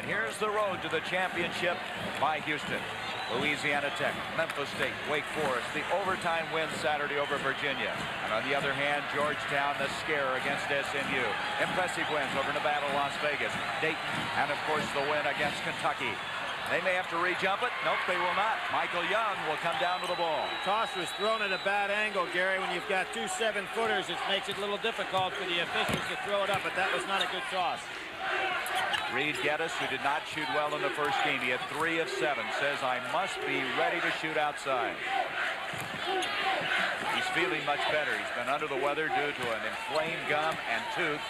here's the road to the championship by Houston. Louisiana Tech, Memphis State, Wake Forest, the overtime win Saturday over Virginia. And on the other hand, Georgetown, the scare against SMU. Impressive wins over Nevada, Las Vegas, Dayton, and of course the win against Kentucky. They may have to re-jump it. Nope, they will not. Michael Young will come down to the ball. Toss was thrown at a bad angle, Gary. When you've got two 7-footers, it makes it a little difficult for the officials to throw it up, but that was not a good toss. Reed Geddes, who did not shoot well in the first game, he had 3 of 7, says, I must be ready to shoot outside. He's feeling much better. He's been under the weather due to an inflamed gum and tooth.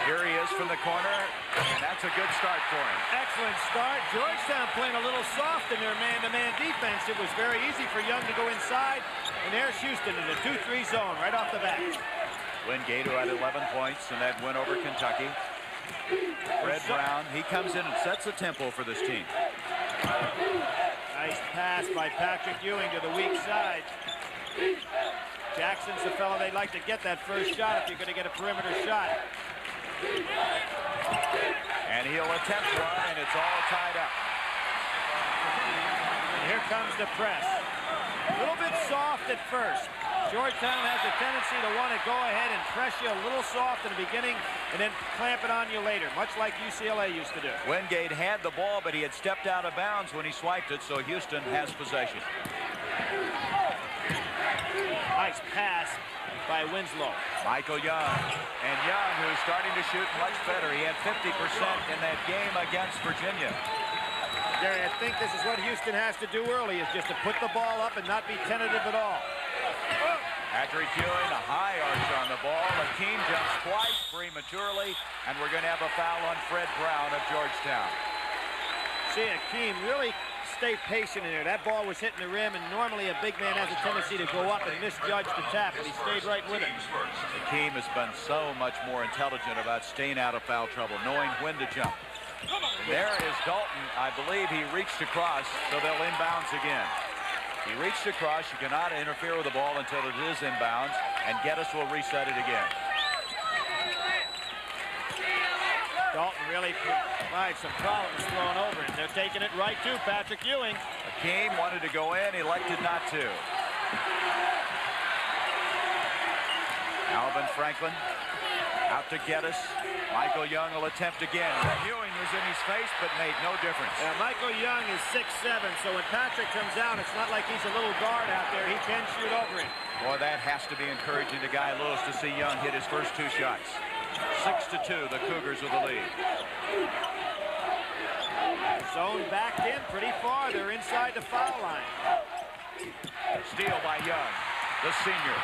Here he is from the corner, and that's a good start for him. Excellent start. Georgetown playing a little soft in their man-to-man defense. It was very easy for Young to go inside, and there's Houston in the 2-3 zone right off the bat. Wingate, who had 11 points in that win over Kentucky. Fred Brown, he comes in and sets the tempo for this team. Nice pass by Patrick Ewing to the weak side. Jackson's the fellow they'd like to get that first shot if you're going to get a perimeter shot. And he'll attempt one, and it's all tied up. And here comes the press. A little bit soft at first. Georgetown has a tendency to want to go ahead and press you a little soft in the beginning and then clamp it on you later, much like UCLA used to do. Wingate had the ball, but he had stepped out of bounds when he swiped it, so Houston has possession. Nice pass by Winslow. Michael Young. And Young, who's starting to shoot much better. He had 50% in that game against Virginia. Gary, I think this is what Houston has to do early, is just to put the ball up and not be tentative at all. Patrick Ewing, a high arch on the ball. Akeem jumps twice prematurely, and we're going to have a foul on Fred Brown of Georgetown. See, Akeem really stay patient in there. That ball was hitting the rim, and normally a big man has a tendency to go up and misjudge the tap, but he stayed right with it. Akeem has been so much more intelligent about staying out of foul trouble, knowing when to jump. There is Dalton. I believe he reached across, so they'll inbounds again. He reached across. You cannot interfere with the ball until it is inbounds, and Geddes will reset it again. Dalton really provides some problems throwing over, and they're taking it right to Patrick Ewing. Akeem wanted to go in, elected not to. Alvin Franklin out to Geddes. Michael Young will attempt again. Ewing was in his face, but made no difference. Michael Young is 6'7", so when Patrick comes out, it's not like he's a little guard out there. He can shoot over him. Boy, that has to be encouraging to Guy Lewis to see Young hit his first 2 shots. 6-2, the Cougars with the lead. Zone backed in pretty far. They're inside the foul line. Steal by Young, the senior.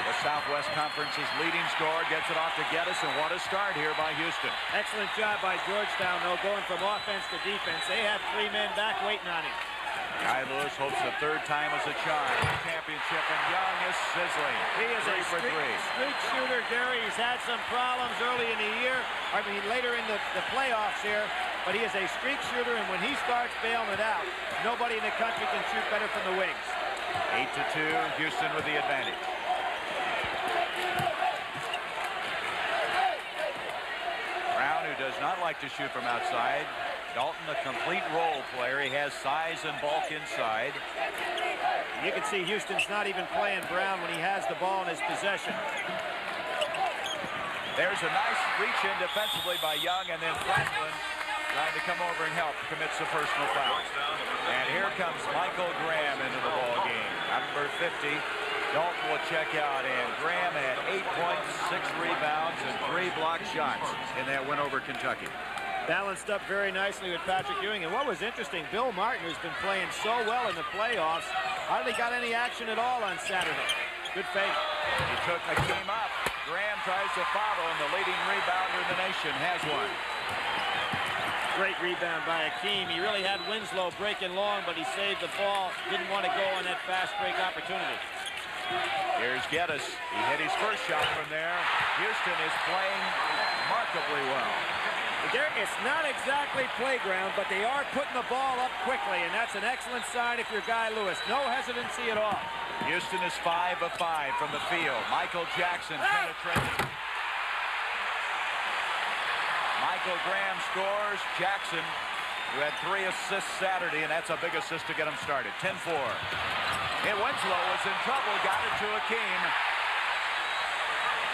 The Southwest Conference's leading scorer gets it off to Geddes, and what a start here by Houston. Excellent job by Georgetown, though, going from offense to defense. They had 3 men back waiting on him. Guy Lewis hopes the 3rd time is a charm. Championship, and Young is sizzling. He is a streak shooter, Gary. He's had some problems early in the year. I mean, later in the playoffs here. But he is a streak shooter, and when he starts bailing it out, nobody in the country can shoot better from the wings. 8-2, Houston with the advantage. Brown, who does not like to shoot from outside. Dalton, a complete role player. He has size and bulk inside. You can see Houston's not even playing Brown when he has the ball in his possession. There's a nice reach in defensively by Young, and then Franklin trying to come over and help, commits the personal foul. And here comes Michael Graham into the ball game. Number 50. Dalton will check out, and Graham had 8 points, 6 rebounds, and 3 blocked shots in that win over Kentucky. Balanced up very nicely with Patrick Ewing. And what was interesting, Bill Martin, who's been playing so well in the playoffs, hardly got any action at all on Saturday. Good fake. He took a game up. Graham tries to follow, and the leading rebounder in the nation has one. Great rebound by Akeem. He really had Winslow breaking long, but he saved the ball. Didn't want to go on that fast break opportunity. Here's Geddes. He hit his first shot from there. Houston is playing remarkably well. It's not exactly playground, but they are putting the ball up quickly, and that's an excellent sign if you're Guy Lewis. No hesitancy at all. Houston is 5 of 5 from the field. Michael Jackson penetrating. Michael Michael Graham scores. Jackson, who had 3 assists Saturday, and that's a big assist to get him started. 10-4. And Winslow was in trouble, got it to Akeem.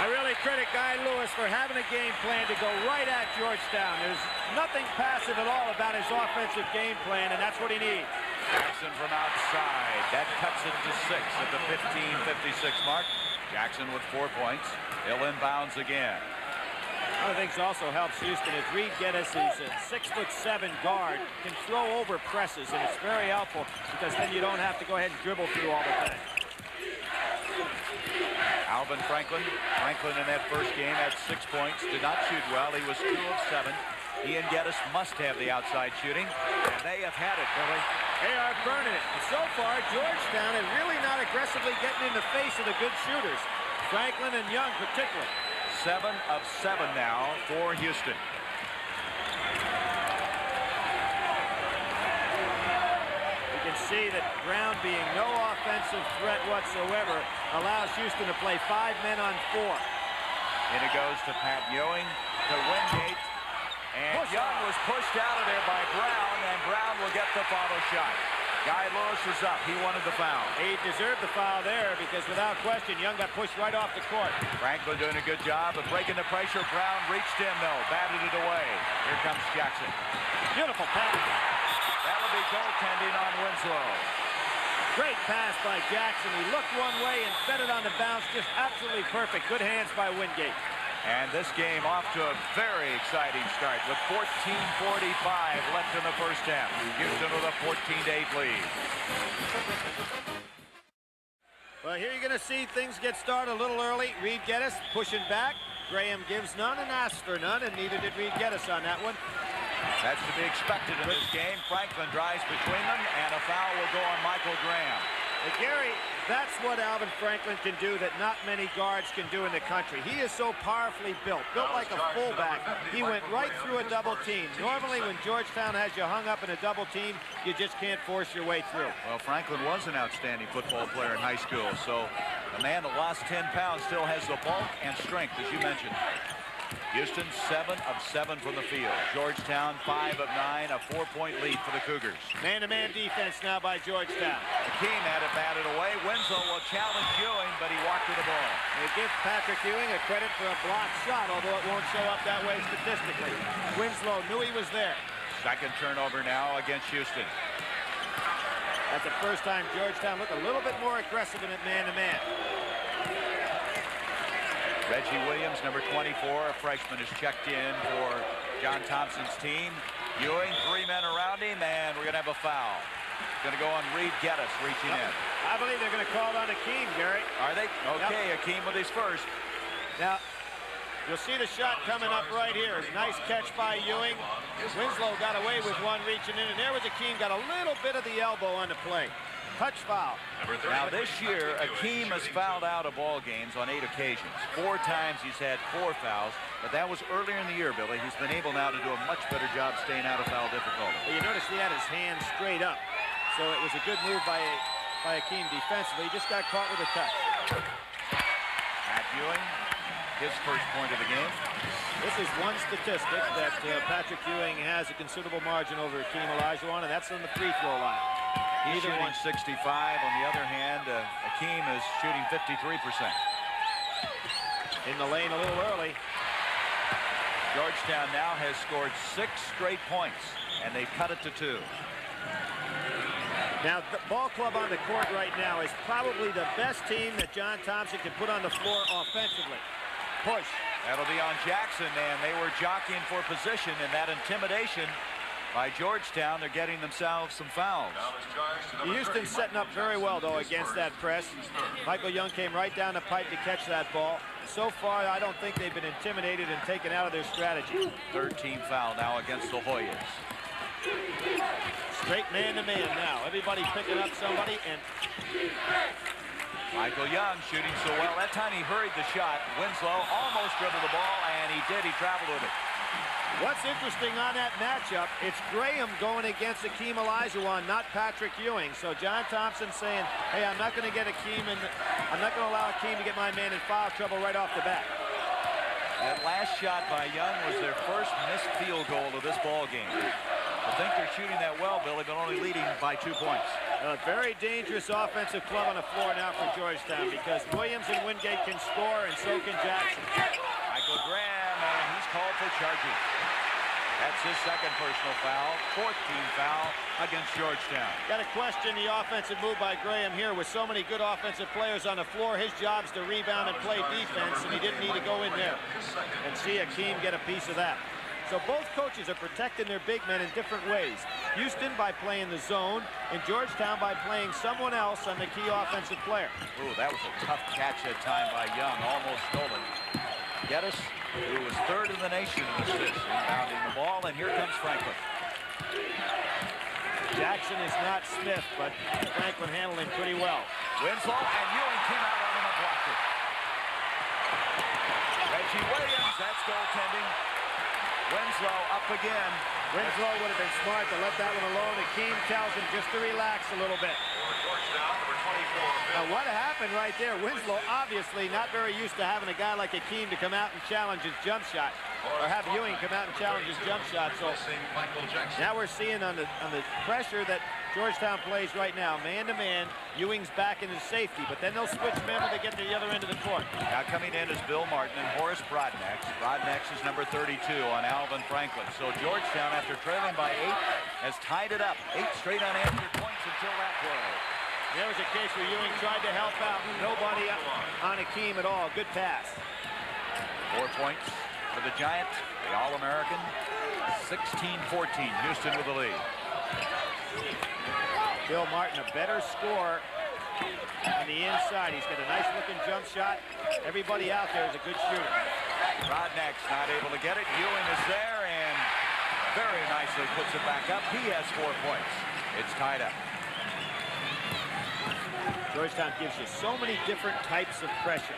I really credit Guy Lewis for having a game plan to go right at Georgetown. There's nothing passive at all about his offensive game plan, and that's what he needs. Jackson from outside. That cuts it to 6 at the 15:56 mark. Jackson with 4 points. He'll inbounds again. One of the things also helps Houston is Reed Geddes is a 6'7" guard, can throw over presses, and it's very helpful because then you don't have to go ahead and dribble through all the time. Alvin Franklin. Franklin in that first game had 6 points. Did not shoot well. He was 2 of 7. He and Geddes must have the outside shooting, and they have had it, Billy. They are burning it. And so far, Georgetown is really not aggressively getting in the face of the good shooters. Franklin and Young particularly. 7 of 7 now for Houston. You can see that Brown, being no offensive threat whatsoever, allows Houston to play 5 men on 4. And it goes to Pat Ewing, to Wingate. And Young was pushed out of there by Brown, and Brown will get the follow shot. Guy Lewis is up. He wanted the foul. He deserved the foul there because without question, Young got pushed right off the court. Franklin doing a good job of breaking the pressure. Brown reached in, though. Batted it away. Here comes Jackson. Beautiful pass. That'll be goaltending on Winslow. Great pass by Jackson. He looked one way and fed it on the bounce. Just absolutely perfect. Good hands by Wingate. And this game off to a very exciting start with 14:45 left in the first half. Houston with a 14-8 lead. Well, here you're going to see things get started a little early. Reed Geddes pushing back. Graham gives none and asks for none, and neither did Reed Geddes on that one. That's to be expected in this game. Franklin drives between them, and a foul will go on Michael Graham. But Gary, that's what Alvin Franklin can do that not many guards can do in the country. He is so powerfully built like a fullback. He went right through a double team. Normally, when Georgetown has you hung up in a double team, you just can't force your way through. Well, Franklin was an outstanding football player in high school, so the man that lost 10 pounds still has the bulk and strength, as you mentioned. Houston 7 of 7 from the field. Georgetown 5 of 9, a 4-point lead for the Cougars. Man-to-man defense now by Georgetown. Akeem had it batted away. Winslow will challenge Ewing, but he walked to the ball. They give Patrick Ewing a credit for a blocked shot, although it won't show up that way statistically. Winslow knew he was there. Second turnover now against Houston. That's the first time Georgetown looked a little bit more aggressive in it man-to-man. Reggie Williams, number 24, a freshman, is checked in for John Thompson's team. Ewing, 3 men around him, and we're going to have a foul. It's going to go on Reed Geddes reaching in. I believe they're going to call it on Akeem, Gary. Are they? Okay, yep. Akeem with his first. Now, you'll see the shot coming up right here. Nice catch by Ewing. Winslow got away with one reaching in, and there was Akeem, got a little bit of the elbow on the play. Touch foul. Now this year, Akeem has fouled out of ball games on 8 occasions. 4 times he's had 4 fouls, but that was earlier in the year, Billy. He's been able now to do a much better job staying out of foul difficulty. Well, you notice he had his hand straight up, so it was a good move by Akeem defensively. He just got caught with a touch. Matt Ewing, his first point of the game. This is one statistic that Patrick Ewing has a considerable margin over Akeem Olajuwon, and that's on the free throw line. He's shooting 65. On the other hand, Akeem is shooting 53%. In the lane a little early. Georgetown now has scored 6 straight points, and they've cut it to 2. Now, the ball club on the court right now is probably the best team that John Thompson can put on the floor offensively. Push. That'll be on Jackson, and they were jockeying for position, and that intimidation by Georgetown, they're getting themselves some fouls. Houston's setting up very well, though, against that press. Michael Young came right down the pipe to catch that ball. So far, I don't think they've been intimidated and taken out of their strategy. 13 foul now against the Hoyas. Straight man-to-man now. Everybody picking up somebody, and Michael Young shooting so well. That time he hurried the shot. Winslow almost dribbled the ball, and he did. He traveled with it. What's interesting on that matchup, it's Graham going against Akeem Olajuwon, not Patrick Ewing. So John Thompson saying, hey, I'm not going to get Akeem, and I'm not going to allow Akeem to get my man in foul trouble right off the bat. That last shot by Young was their first missed field goal of this ball game. I think they're shooting that well, Billy, but only leading by 2 points. A very dangerous offensive club on the floor now for Georgetown because Williams and Wingate can score, and so can Jackson. Michael Graham, and he's called for charging. That's his second personal foul, 14th foul against Georgetown. Got to question the offensive move by Graham here. With so many good offensive players on the floor, his job's to rebound and play defense, and he didn't need to go in there. And see Akeem get a piece of that. So both coaches are protecting their big men in different ways. Houston by playing the zone, and Georgetown by playing someone else on the key offensive player. Ooh, that was a tough catch that time by Young, almost stolen. Geddes, who was third in the nation in assists, inbounding the ball, and here comes Franklin. Jackson is not Smith, but Franklin handled him pretty well. Winslow, and Ewing came out on him and blocked it. Reggie Williams, that's goaltending. Winslow up again. Winslow would have been smart to let that one alone. Akeem tells him just to relax a little bit. Now what happened right there? Winslow obviously not very used to having a guy like Akeem to come out and challenge his jump shot, or have Ewing come out and challenge his jump shot. So now we're seeing on the pressure that Georgetown plays right now, man-to-man. Ewing's back in his safety, but then they'll switch men when they get to the other end of the court. Now coming in is Bill Martin and Horace Brodnax. Brodnax is number 32 on Alvin Franklin. So Georgetown, after trailing by 8, has tied it up. 8 straight unanswered points until that play. There was a case where Ewing tried to help out. Nobody on Akeem at all. Good pass. 4 points for the Giant, the All-American. 16-14, Houston with the lead. Bill Martin, a better scorer on the inside. He's got a nice looking jump shot. Everybody out there is a good shooter. Brodnax not able to get it. Ewing is there and very nicely puts it back up. He has 4 points. It's tied up. Georgetown gives you so many different types of pressure.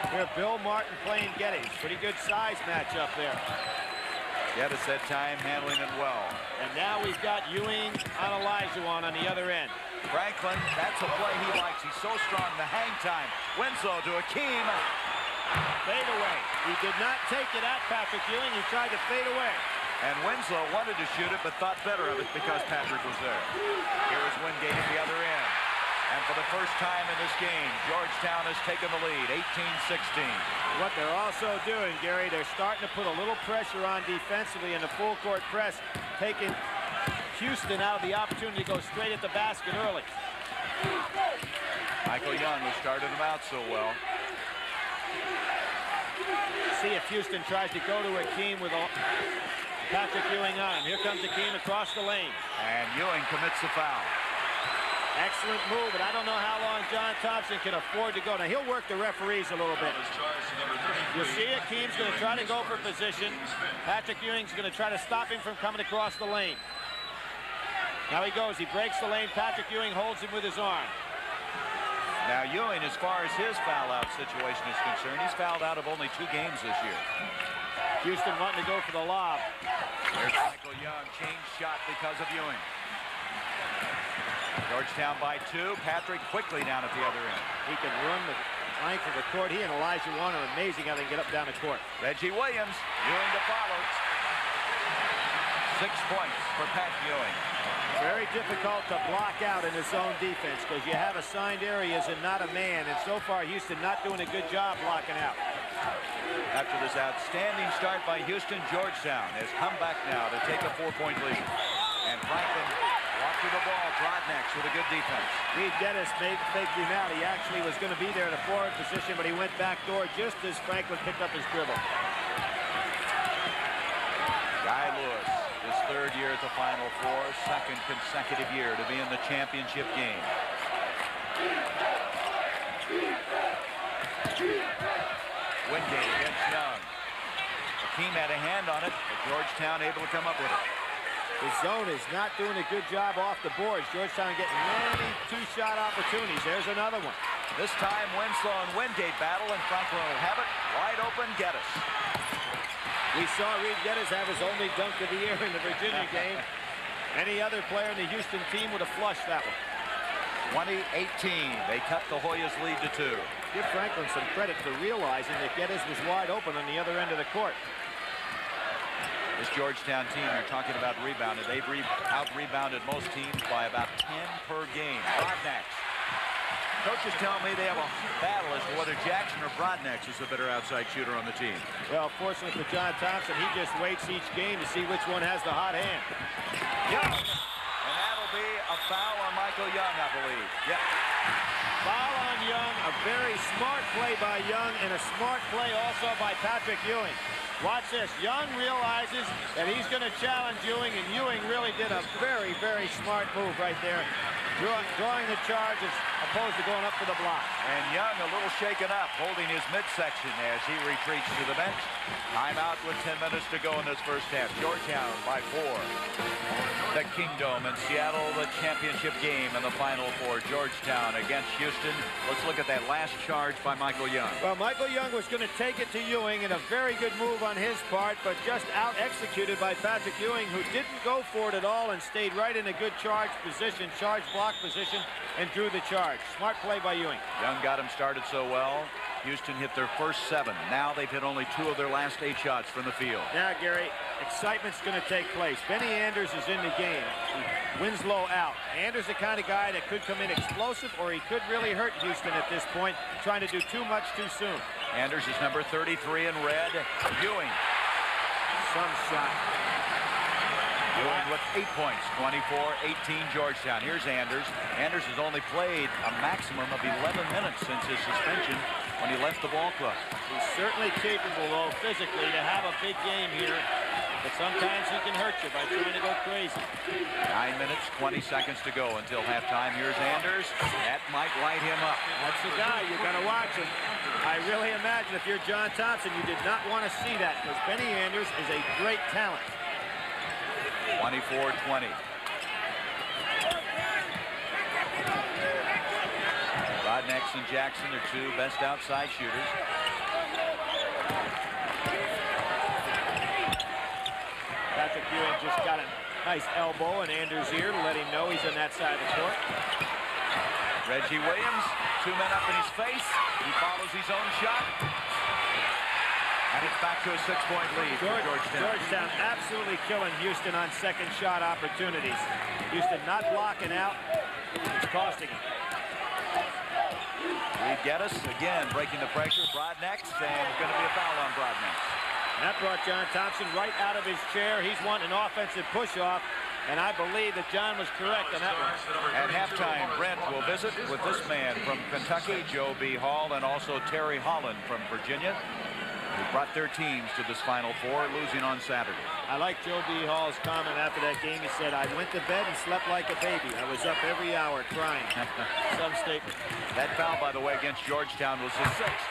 Here, Bill Martin playing Geddes. Pretty good size matchup there. Geddes that time handling it well. And now we've got Ewing on Olajuwon on the other end. Franklin, that's a play he likes. He's so strong. The hang time. Winslow to Akeem. Fade away. He did not take it at Patrick Ewing. He tried to fade away. And Winslow wanted to shoot it, but thought better of it because Patrick was there. Here is Wingate at the other end. And for the first time in this game, Georgetown has taken the lead, 18-16. What they're also doing, Gary, they're starting to put a little pressure on defensively in the full court press, taking Houston out of the opportunity to go straight at the basket early. Michael Young, who started them out so well. See if Houston tries to go to Akeem with Patrick Ewing on him. Here comes Akeem across the lane. And Ewing commits the foul. Excellent move, but I don't know how long John Thompson can afford to go. Now, he'll work the referees a little bit. You'll see Akeem's going to try to go for position. Patrick Ewing's going to try to stop him from coming across the lane. Now he goes. He breaks the lane. Patrick Ewing holds him with his arm. Now, Ewing, as far as his foul-out situation is concerned, he's fouled out of only 2 games this year. Houston wanting to go for the lob. There's Michael Young. Change shot because of Ewing. Georgetown by 2. Patrick quickly down at the other end. He can run the length of the court. He and Olajuwon are amazing how they get up down the court. Reggie Williams, Ewing to follow. 6 points for Pat Ewing. Very difficult to block out in the zone defense because you have assigned areas and not a man. And so far, Houston not doing a good job blocking out. After this outstanding start by Houston, Georgetown has come back now to take a 4-point lead. And Franklin walked through the ball. Brodnax with a good defense. Reed Geddes made the fake him out. He actually was going to be there in a forward position, but he went back door just as Franklin picked up his dribble. Guy Lewis, his 3rd year at the Final Four, 2nd consecutive year to be in the championship game. Wingate against Young. Akeem had a hand on it, but Georgetown able to come up with it. The zone is not doing a good job off the boards. Georgetown getting many 2-shot opportunities. There's another one. This time Winslow and Wingate battle, and Franklin will have it. Wide open, Geddes. We saw Reed Geddes have his only dunk of the year in the Virginia game. Any other player in the Houston team would have flushed that one. 20-18. They cut the Hoyas' lead to 2. Give Franklin some credit for realizing that Geddes was wide open on the other end of the court. This Georgetown team, you're talking about rebounded. They've out-rebounded most teams by about 10 per game. Brodnax. Coaches tell me they have a battle as to whether Jackson or Brodnax is the better outside shooter on the team. Well, fortunately for John Thompson, he just waits each game to see which one has the hot hand. Young. And that'll be a foul on Michael Young, I believe. Yep. Foul on Young. A very smart play by Young and a smart play also by Patrick Ewing. Watch this. Young realizes that he's going to challenge Ewing, and Ewing really did a very, very smart move right there, drawing the charge as opposed to going up for the block. And Young a little shaken up, holding his midsection as he retreats to the bench. Timeout with 10 minutes to go in this first half. Georgetown by 4. The Kingdom in Seattle, the championship game in the Final Four. Georgetown against Houston. Let's look at that last charge by Michael Young. Well, Michael Young was going to take it to Ewing, and a very good move on his part, but just out-executed by Patrick Ewing, who didn't go for it at all and stayed right in a good charge position, charge block position, and drew the charge. Smart play by Ewing. Young got him started so well. Houston hit their first 7. Now they've hit only 2 of their last 8 shots from the field. Now, Gary, excitement's going to take place. Benny Anders is in the game. Winslow out. Anders the kind of guy that could come in explosive, or he could really hurt Houston at this point, trying to do too much too soon. Anders is number 33 in red. Ewing. Some shot. Ewing with 8 points, 24-18 Georgetown. Here's Anders. Anders has only played a maximum of 11 minutes since his suspension when he left the ball club. He's certainly capable, though, physically, to have a big game here. But sometimes he can hurt you by trying to go crazy. 9 minutes, 20 seconds to go until halftime. Here's Anders. That might light him up. That's the guy. You're going to watch him. I really imagine if you're John Thompson, you did not want to see that, because Benny Anders is a great talent. 24-20. Brodnax and Jackson are 2 best outside shooters. Patrick Ewing just got a nice elbow in Anders' ear to let him know he's on that side of the court. Reggie Williams, 2 men up in his face. He follows his own shot. And it's back to a 6-point lead for Georgetown. Georgetown absolutely killing Houston on second shot opportunities. Houston not blocking out. It's costing him. Reed Geddes again breaking the pressure. Brodnax, and it's going to be a foul on Brodnax. That brought John Thompson right out of his chair. He's wanting an offensive push-off, and I believe that John was correct on that one. At halftime, Brent will visit with this man from Kentucky, Joe B. Hall, and also Terry Holland from Virginia, who brought their teams to this Final Four, losing on Saturday. I like Joe B. Hall's comment after that game. He said, I went to bed and slept like a baby. I was up every hour crying. Some statement. That foul, by the way, against Georgetown was the 6th.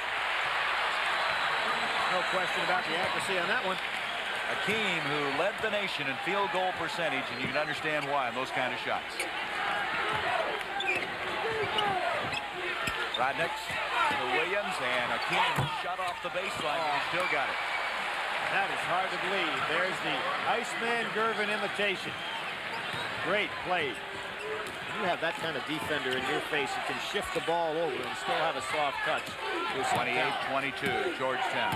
No question about the accuracy on that one. Akeem, who led the nation in field goal percentage, and you can understand why on those kind of shots. Brodnax to Williams, and Akeem shut off the baseline, but he still got it. That is hard to believe. There's the Iceman Gervin imitation. Great play. You have that kind of defender in your face who can shift the ball over and still have a soft touch. 28-22, Georgetown.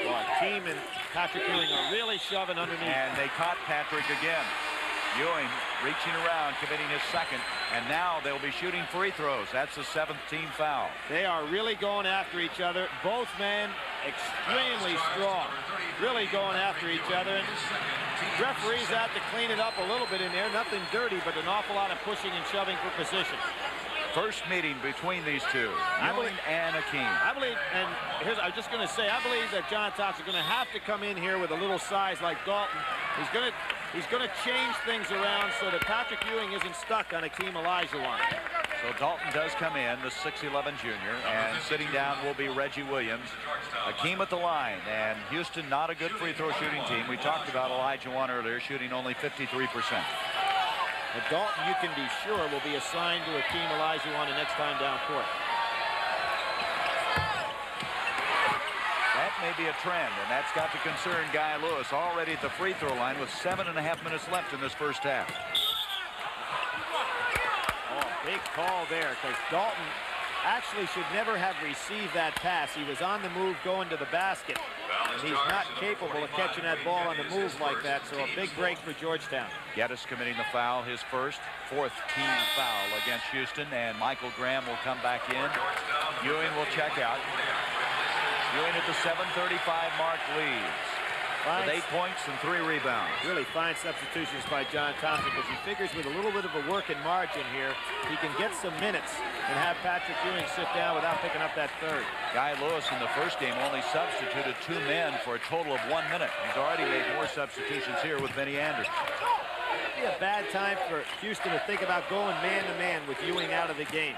Well, Akeem and Patrick Ewing are really shoving underneath. And they caught Patrick again. Ewing reaching around, committing his 2nd, and now they'll be shooting free throws. That's the 7th team foul. They are really going after each other. Both men extremely strong, really going after each other. Referees out to clean it up a little bit in there. Nothing dirty, but an awful lot of pushing and shoving for position. First meeting between these two, Ewing and Akeem. I believe, and here's, I'm just going to say, I believe that John Thompson's going to have to come in here with a little size like Dalton. He's going to change things around so that Patrick Ewing isn't stuck on Akeem Olajuwon. So Dalton does come in, the 6'11 junior, and sitting down will be Reggie Williams. Akeem at the line, and Houston not a good free throw shooting team. We talked about Olajuwon earlier, shooting only 53%. But Dalton, you can be sure, will be assigned to Akeem Olajuwon the next time down court. That may be a trend, and that's got to concern Guy Lewis already at the free throw line with 7.5 minutes left in this first half. Big call there, because Dalton actually should never have received that pass. He was on the move going to the basket. And he's not capable of catching that ball on the move like that, so a big break for Georgetown. Geddes committing the foul, his fourth team foul against Houston, and Michael Graham will come back in. Ewing will check out. Ewing at the 7:35 mark leads with 8 points and 3 rebounds. Really fine substitutions by John Thompson, because he figures with a little bit of a working margin here, he can get some minutes and have Patrick Ewing sit down without picking up that third. Guy Lewis in the first game only substituted 2 men for a total of 1 minute. He's already made more substitutions here with Benny Anderson. It'd be a bad time for Houston to think about going man-to-man with Ewing out of the game,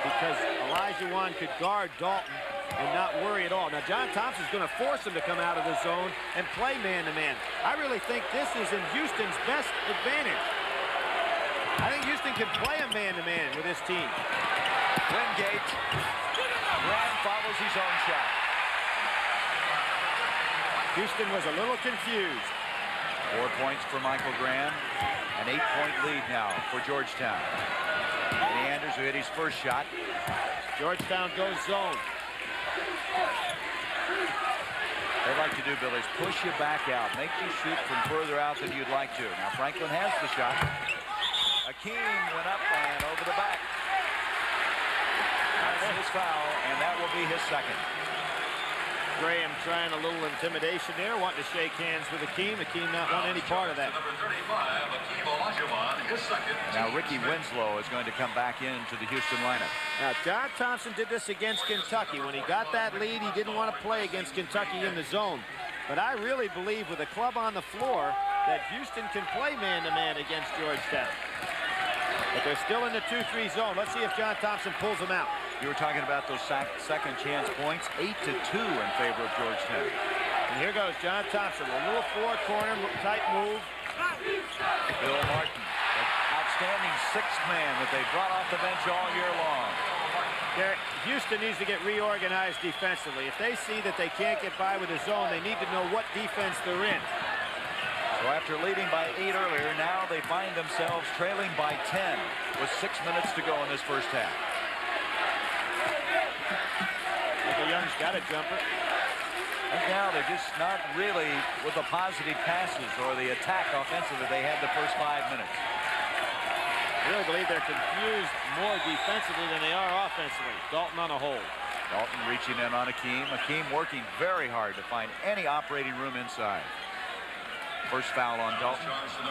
because Elijah Wan could guard Dalton and not worry at all. Now, John Thompson's going to force him to come out of the zone and play man-to-man. I really think this is in Houston's best advantage. I think Houston can play a man-to-man with this team. Wingate. Graham follows his own shot. Houston was a little confused. 4 points for Michael Graham. An 8-point lead now for Georgetown. Benny Anderson, who hit his first shot. Georgetown goes zone. They'd like to do, Billy, is push you back out. Make you shoot from further out than you'd like to. Now, Franklin has the shot. Akeem went up and over the back. That's his foul, and that will be his second. Graham trying a little intimidation there, wanting to shake hands with Akeem. Akeem not wanting any part of that. Now Ricky Winslow is going to come back into the Houston lineup. Now John Thompson did this against Kentucky. When he got that lead, he didn't want to play against Kentucky in the zone. But I really believe with a club on the floor that Houston can play man-to-man against Georgetown. But they're still in the 2-3 zone. Let's see if John Thompson pulls them out. You were talking about those second chance points, 8-2 in favor of Georgetown. And here goes John Thompson, a little four-corner type move. Bill Martin, the outstanding sixth man that they brought off the bench all year long. Houston needs to get reorganized defensively. If they see that they can't get by with a zone, they need to know what defense they're in. So after leading by 8 earlier, now they find themselves trailing by 10 with 6 minutes to go in this first half. Michael Young's got a jumper. And now they're just not really with the positive passes or the attack offensively they had the first 5 minutes. I really believe they're confused more defensively than they are offensively. Dalton on a hold. Dalton reaching in on Akeem. Akeem working very hard to find any operating room inside. First foul on Dalton.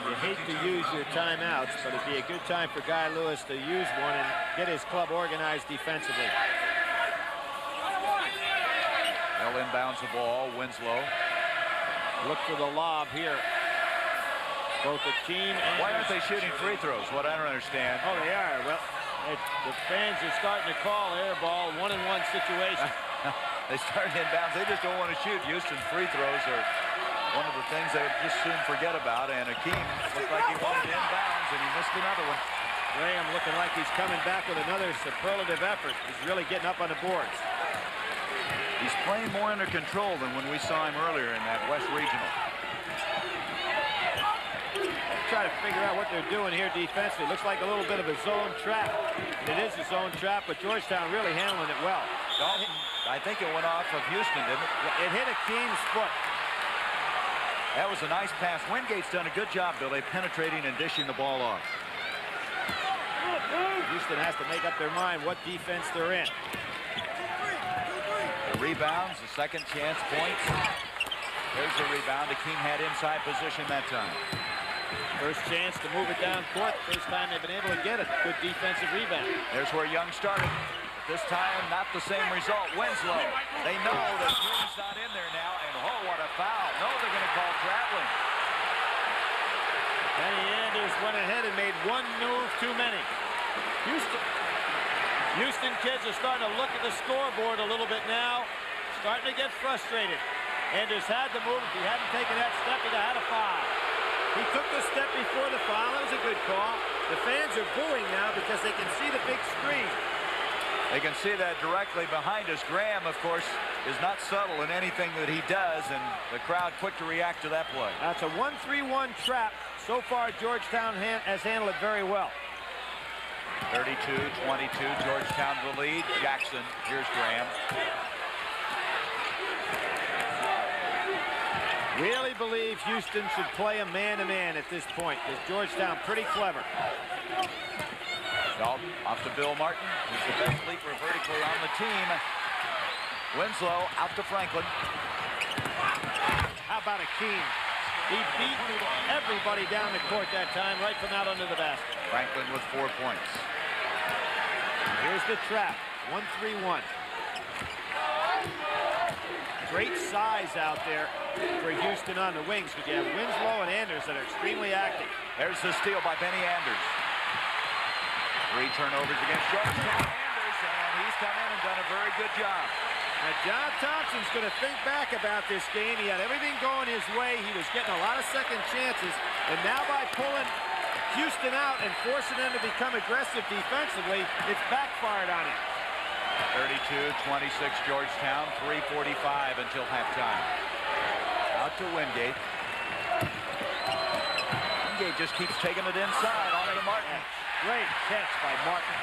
You hate to use your timeouts, but it'd be a good time for Guy Lewis to use one and get his club organized defensively. Well, inbounds the ball. Winslow. Look for the lob here. Both Akeem and... Why aren't they shooting free throws? What I don't understand. Oh, they are. Well, the fans are starting to call air ball 1-on-1 situation. They started inbounds. They just don't want to shoot. Houston free throws are one of the things they just soon forget about. And Akeem looked like he wanted inbounds, and he missed another one. Graham looking like he's coming back with another superlative effort. He's really getting up on the boards. He's playing more under control than when we saw him earlier in that West Regional. Try to figure out what they're doing here defensively. Looks like a little bit of a zone trap. It is a zone trap, but Georgetown really handling it well. Dalton, I think it went off of Houston, didn't it? It hit Akeem's foot. That was a nice pass. Wingate's done a good job, Billy, penetrating and dishing the ball off. Houston has to make up their mind what defense they're in. The rebounds, the second chance points. There's the rebound. Akeem had inside position that time. First chance to move it down court. First time they've been able to get it. Good defensive rebound. There's where Young started. But this time, not the same result. Winslow. They know that Ewing's not in there now. And oh, what a foul. No, they're going to call traveling. Benny Anders went ahead and made one move too many. Houston kids are starting to look at the scoreboard a little bit now. Starting to get frustrated. Anders had the move. If he hadn't taken that step, he'd have had a foul. He took the step before the foul. That was a good call. The fans are booing now because they can see the big screen. They can see that directly behind us. Graham, of course, is not subtle in anything that he does, and the crowd quick to react to that play. That's a 1-3-1 trap. So far, Georgetown has handled it very well. 32-22, Georgetown the lead. Jackson, here's Graham. Really believe Houston should play a man-to-man at this point, because Georgetown pretty clever. Dalton off to Bill Martin, who's the best leaper vertically on the team. Winslow out to Franklin. How about Akeem? He beat everybody down the court that time, right from out under the basket. Franklin with 4 points. Here's the trap, 1-3-1. Great size out there for Houston on the wings, because you have Winslow and Anders that are extremely active. There's the steal by Benny Anders. 3 turnovers against Georgetown. Anders, and he's come in and done a very good job. Now, John Thompson's going to think back about this game. He had everything going his way. He was getting a lot of second chances. And now by pulling Houston out and forcing them to become aggressive defensively, it's backfired on him. 32-26 Georgetown, 3:45 until halftime. Out to Wingate. Wingate just keeps taking it inside onto Martin. Great catch by Martin.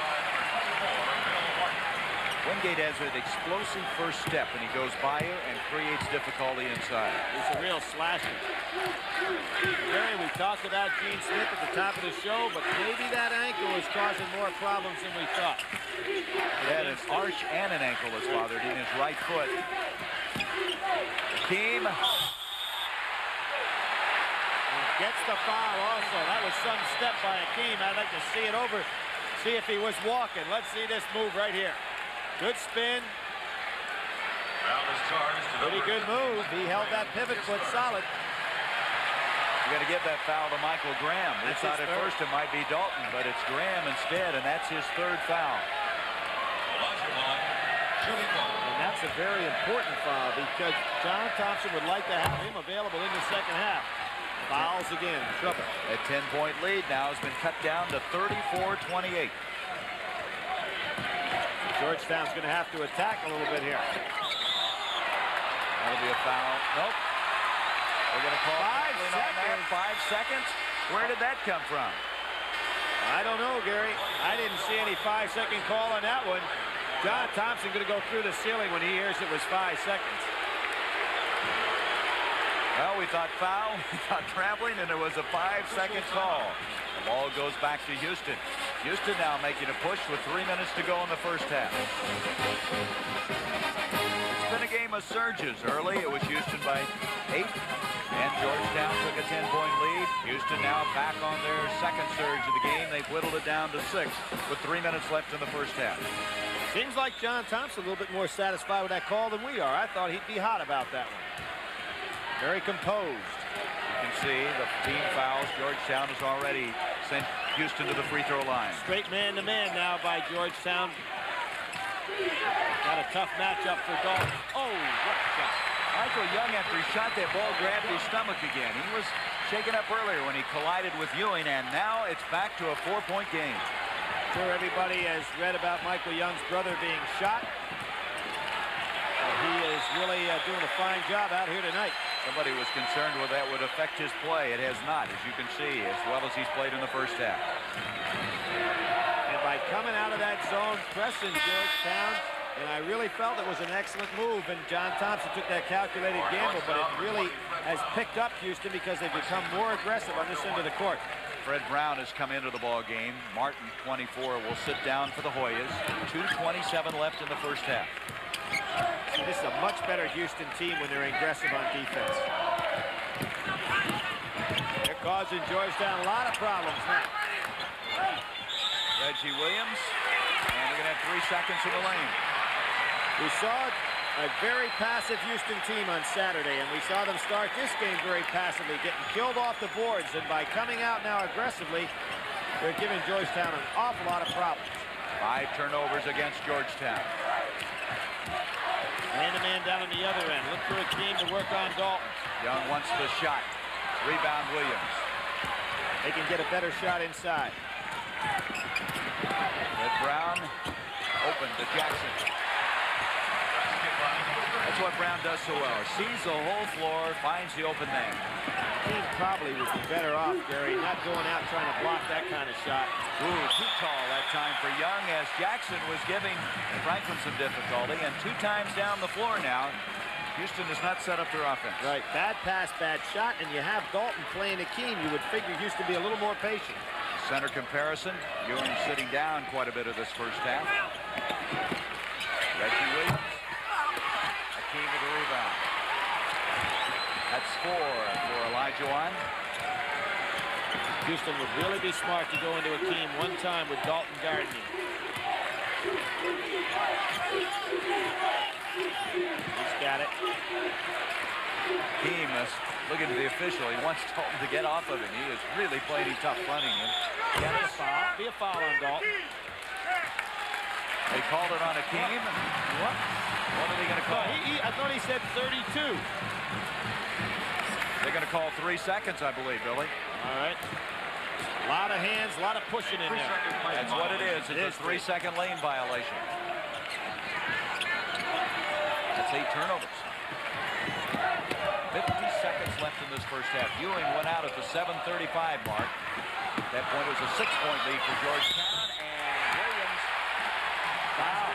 Wingate has an explosive first step, and he goes by you and creates difficulty inside. He's a real slasher. Gary, we talked about Gene Smith at the top of the show, but maybe that ankle is causing more problems than we thought. He had an arch and an ankle that's bothered in his right foot. Akeem gets the foul also. That was some step by Akeem. I'd like to see it over, see if he was walking. Let's see this move right here. Good spin. Pretty good move. He held that pivot foot solid. You got to give that foul to Michael Graham. We thought at first it might be Dalton, but it's Graham instead, and that's his 3rd foul. And that's a very important foul, because John Thompson would like to have him available in the second half. Fouls again, trouble. That 10-point lead now has been cut down to 34-28. Georgetown's going to have to attack a little bit here. That'll be a foul. Nope. We're going to call 5 seconds. 5 seconds. Where did that come from? I don't know, Gary. I didn't see any 5-second call on that one. John Thompson going to go through the ceiling when he hears it was 5 seconds. Well, we thought foul, we thought traveling, and it was a 5-second call. The ball goes back to Houston. Houston now making a push with 3 minutes to go in the first half. It's been a game of surges. Early, it was Houston by 8, and Georgetown took a 10-point lead. Houston now back on their second surge of the game. They've whittled it down to 6 with 3 minutes left in the first half. Seems like John Thompson a little bit more satisfied with that call than we are. I thought he'd be hot about that one. Very composed. You can see the team fouls. Georgetown has already sent Houston to the free throw line. Straight man-to-man now by Georgetown. Got a tough matchup for Dalton. Oh, what a shot. Michael Young, after he shot that ball, grabbed his stomach again. He was shaken up earlier when he collided with Ewing, and now it's back to a 4-point game. I'm sure everybody has read about Michael Young's brother being shot. He is really doing a fine job out here tonight. Somebody was concerned whether that would affect his play. It has not, as you can see, as well as he's played in the first half. And by coming out of that zone, pressing Georgetown, and I really felt it was an excellent move, and John Thompson took that calculated gamble, but it really has picked up Houston because they've become more aggressive on this end of the court. Fred Brown has come into the ball game. Martin, 24, will sit down for the Hoyas. 2:27 left in the first half. See, this is a much better Houston team when they're aggressive on defense. They're causing Georgetown a lot of problems now. Reggie Williams, and we're going to have 3 seconds in the lane. We saw a very passive Houston team on Saturday, and we saw them start this game very passively, getting killed off the boards, and by coming out now aggressively, they're giving Georgetown an awful lot of problems. 5 turnovers against Georgetown. Man-to-man down on the other end. Look for a team to work on Dalton. Young wants the shot. Rebound Williams. They can get a better shot inside. Red Brown open to Jackson. That's what Brown does so well. Sees the whole floor, finds the open man. He probably would be better off, Gary, not going out trying to block that kind of shot. Ooh, too tall that time for Young, as Jackson was giving Franklin some difficulty, and 2 times down the floor now. Houston has not set up their offense. Right, bad pass, bad shot, and you have Dalton playing Akeem. You would figure Houston be a little more patient. Center comparison, Ewing sitting down quite a bit of this first half. Reggie Williams, Akeem with the rebound. That's 4 for Olajuwon. Houston would really be smart to go into Akeem one time with Dalton guarding him. He's got it. Akeem is looking to the official. He wants Dalton to get off of him. He is really playing tough, fronting him. Yeah, be a foul on Dalton. They called it on Akeem. What are they going to call? I thought he said 32. They're going to call 3 seconds, I believe, Billy. All right. A lot of hands, a lot of pushing in there. That's what it is. It's a 3-second lane violation. That's 8 turnovers. 50 seconds left in this first half. Ewing went out at the 7:35 mark. At that point, it was a 6-point lead for Georgetown. And Williams, foul,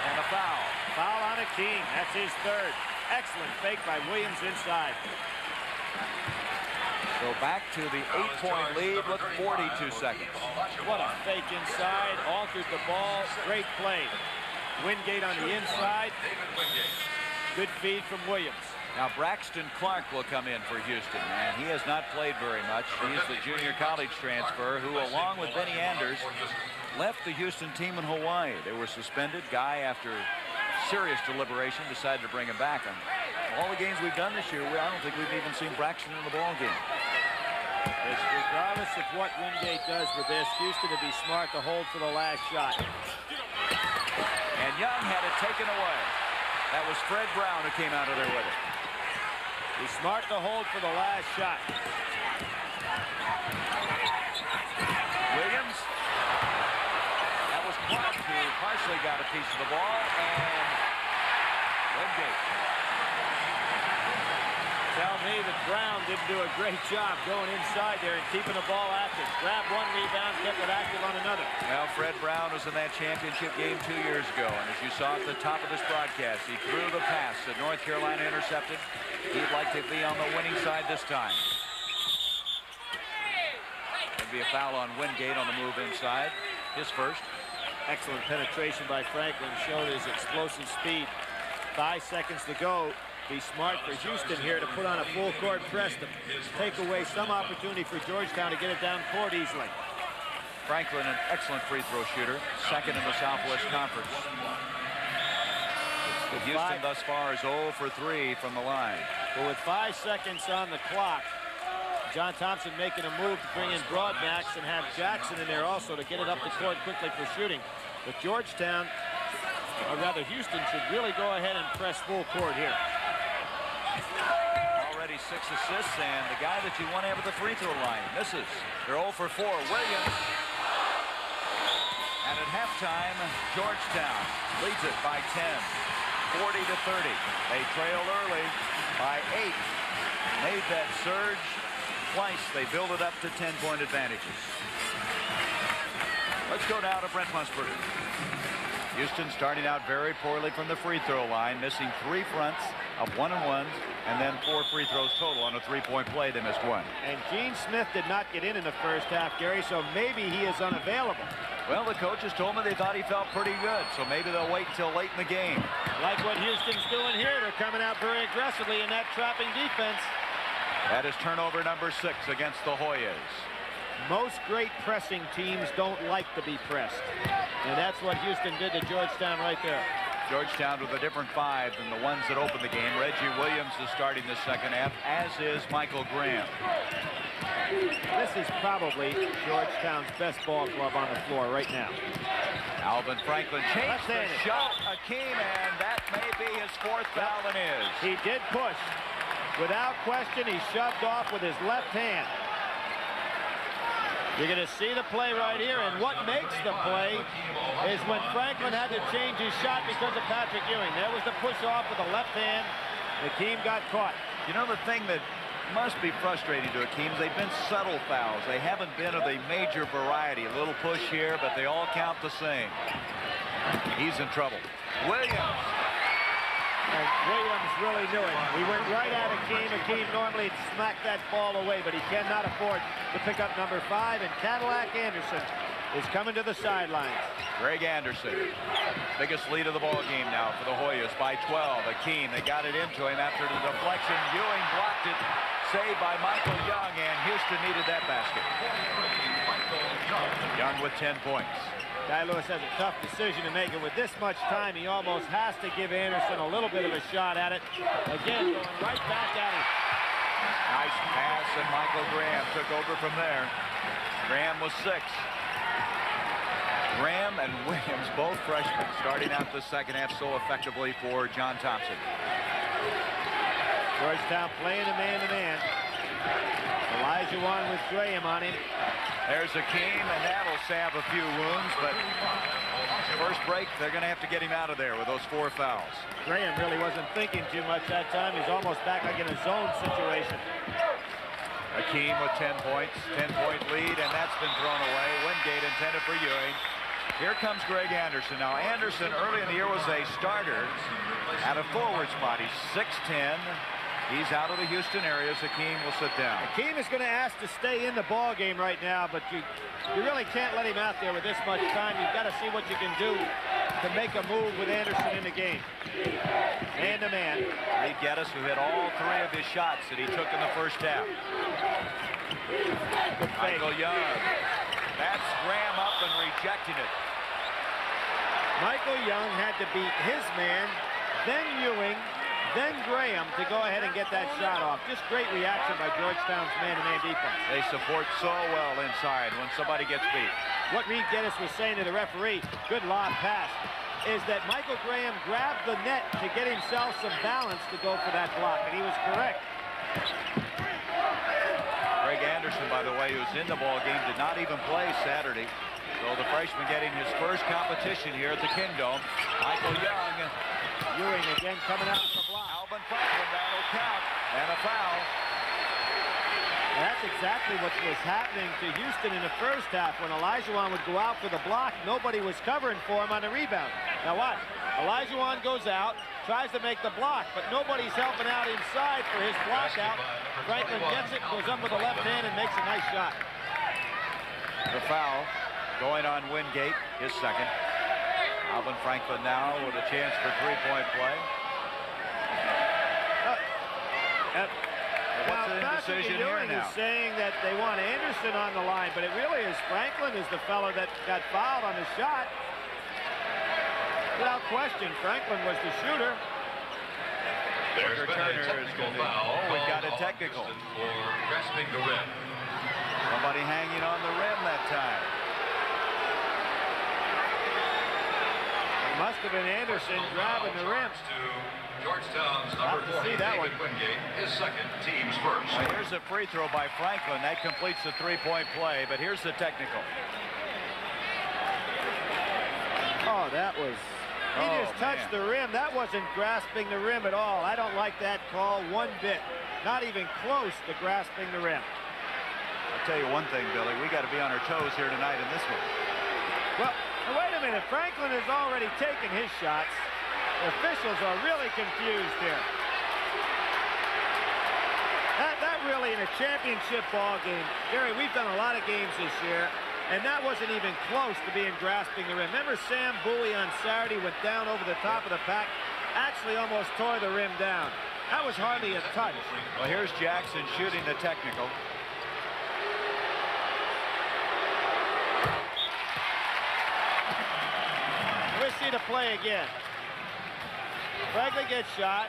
and a foul. Foul on Akeem. That's his 3rd. Excellent fake by Williams inside. So back to the 8-point lead with 42 seconds. What a fake inside. Altered the ball. Great play. Wingate on the inside. Good feed from Williams. Now Braxton Clark will come in for Houston, and he has not played very much. He is the junior college transfer who, along with Benny Anders, left the Houston team in Hawaii. They were suspended. Guy, after serious deliberation, decided to bring him back. And all the games we've done this year, I don't think we've even seen Braxton in the ball game. Regardless of what Wingate does with this, Houston to be smart to hold for the last shot. And Young had it taken away. That was Fred Brown who came out of there with it. Be smart to hold for the last shot. Williams. That was Clark who partially got a piece of the ball, and Wingate. Tell me that Brown didn't do a great job going inside there and keeping the ball active. Grabbed 1 rebound, kept it active on another. Well, Fred Brown was in that championship game 2 years ago, and as you saw at the top of this broadcast, he threw the pass that North Carolina intercepted. He'd like to be on the winning side this time. There'd be a foul on Wingate on the move inside. His first. Excellent penetration by Franklin. Showed his explosive speed. 5 seconds to go. Be smart for Houston here to put on a full court press to take away some opportunity for Georgetown to get it down court easily. Franklin, an excellent free throw shooter, 2nd in the Southwest Conference. Houston thus far is 0 for 3 from the line. But with 5 seconds on the clock, John Thompson making a move to bring in Broadmax and have Jackson in there also to get it up the court quickly for shooting. But Georgetown, or rather Houston, should really go ahead and press full court here. Already 6 assists, and the guy that you want to have at the free throw line misses. They're 0 for 4. Williams. And at halftime, Georgetown leads it by 10, 40 to 30. They trailed early by 8. Made that surge twice. They build it up to 10-point advantages. Let's go now to Brent Musburger. Houston starting out very poorly from the free throw line, missing 3 fronts of 1-and-1s, and then 4 free throws total on a 3-point play. They missed 1. And Gene Smith did not get in the first half, Gary, so maybe he is unavailable. Well, the coaches told me they thought he felt pretty good, so maybe they'll wait until late in the game. Like what Houston's doing here, they're coming out very aggressively in that trapping defense. That is turnover number 6 against the Hoyas. Most great pressing teams don't like to be pressed. And that's what Houston did to Georgetown right there. Georgetown with a different 5 than the ones that opened the game. Reggie Williams is starting the second half, as is Michael Graham. This is probably Georgetown's best ball club on the floor right now. Alvin Franklin changed the shot. Akeem, and that may be his 4th foul and is. He did push. Without question, he shoved off with his left hand. You're going to see the play right here, and what makes the play is when Franklin had to change his shot because of Patrick Ewing. There was the push off with the left hand. Hakeem got caught. You know, the thing that must be frustrating to Hakeem, they've been subtle fouls. They haven't been of a major variety. A little push here, but they all count the same. He's in trouble. Williams. And Williams really knew it. He went right at Hakeem. Hakeem normally smacked that ball away, but he cannot afford to pick up number 5. And Cadillac Anderson is coming to the sidelines. Greg Anderson, biggest lead of the ball game now for the Hoyas by 12. Hakeem, they got it into him after the deflection. Ewing blocked it. Saved by Michael Young, and Houston needed that basket. Young with 10 points. Guy Lewis has a tough decision to make, and with this much time, he almost has to give Anderson a little bit of a shot at it. Again, going right back at him. Nice pass, and Michael Graham took over from there. Graham was 6. Graham and Williams, both freshmen, starting out the second half so effectively for John Thompson. Georgetown playing a man-to-man. Olajuwon with Graham on him. There's Hakeem, and that'll salve a few wounds, but first break, they're going to have to get him out of there with those 4 fouls. Graham really wasn't thinking too much that time. He's almost back like in a zone situation. Hakeem with 10 points, 10-point lead, and that's been thrown away. Wingate intended for Ewing. Here comes Greg Anderson. Now, Anderson early in the year was a starter at a forward spot. He's 6'10". He's out of the Houston area. Hakeem will sit down. Hakeem is going to ask to stay in the ball game right now, but you really can't let him out there with this much time. You've got to see what you can do to make a move with Anderson in the game. Man-to-man. Reed Geddes, who hit all 3 of his shots that he took in the first half. Michael Young. That's Graham up and rejecting it. Michael Young had to beat his man, then Ewing, then Graham to go ahead and get that shot off. Just great reaction by Georgetown's man-to-man defense. They support so well inside when somebody gets beat. What Reed Geddes was saying to the referee, good lob pass, is that Michael Graham grabbed the net to get himself some balance to go for that block, and he was correct. Greg Anderson, by the way, who's in the ball game, did not even play Saturday. So the freshman getting his first competition here at the Kingdome. Michael Young. Ewing again coming out for the block. Alvin Franklin, that'll count, and a foul. And that's exactly what was happening to Houston in the first half. When Olajuwon would go out for the block, nobody was covering for him on the rebound. Now watch, Olajuwon goes out, tries to make the block, but nobody's helping out inside for his block out. Franklin gets it, goes up with the left hand, and makes a nice shot. The foul going on Wingate, his second. Alvin Franklin now with a chance for 3-point play. What's the indecision here now? Is saying that they want Anderson on the line, but it really is Franklin is the fellow that got fouled on the shot. Without question, Franklin was the shooter. There's Turner is going to. Oh, we've got a technical. For grasping the rim. Somebody hanging on the rim that time. It must have been Anderson grabbing the rim. Georgetown's number 40, David Wingate, his second, team's first. Well, here's a free throw by Franklin. That completes the 3-point play, but here's the technical. Oh, that was... He just touched the rim. That wasn't grasping the rim at all. I don't like that call one bit. Not even close to grasping the rim. I'll tell you one thing, Billy. We got to be on our toes here tonight in this one. Well, wait a minute. Franklin has already taken his shots. The officials are really confused here. That really in a championship ball game. Gary, we've done a lot of games this year, and that wasn't even close to being grasping the rim. Remember Sam Bowie on Saturday went down over the top of the pack, actually almost tore the rim down. That was hardly a touch. Well, here's Jackson shooting the technical. Let's see the play again. Franklin gets shot.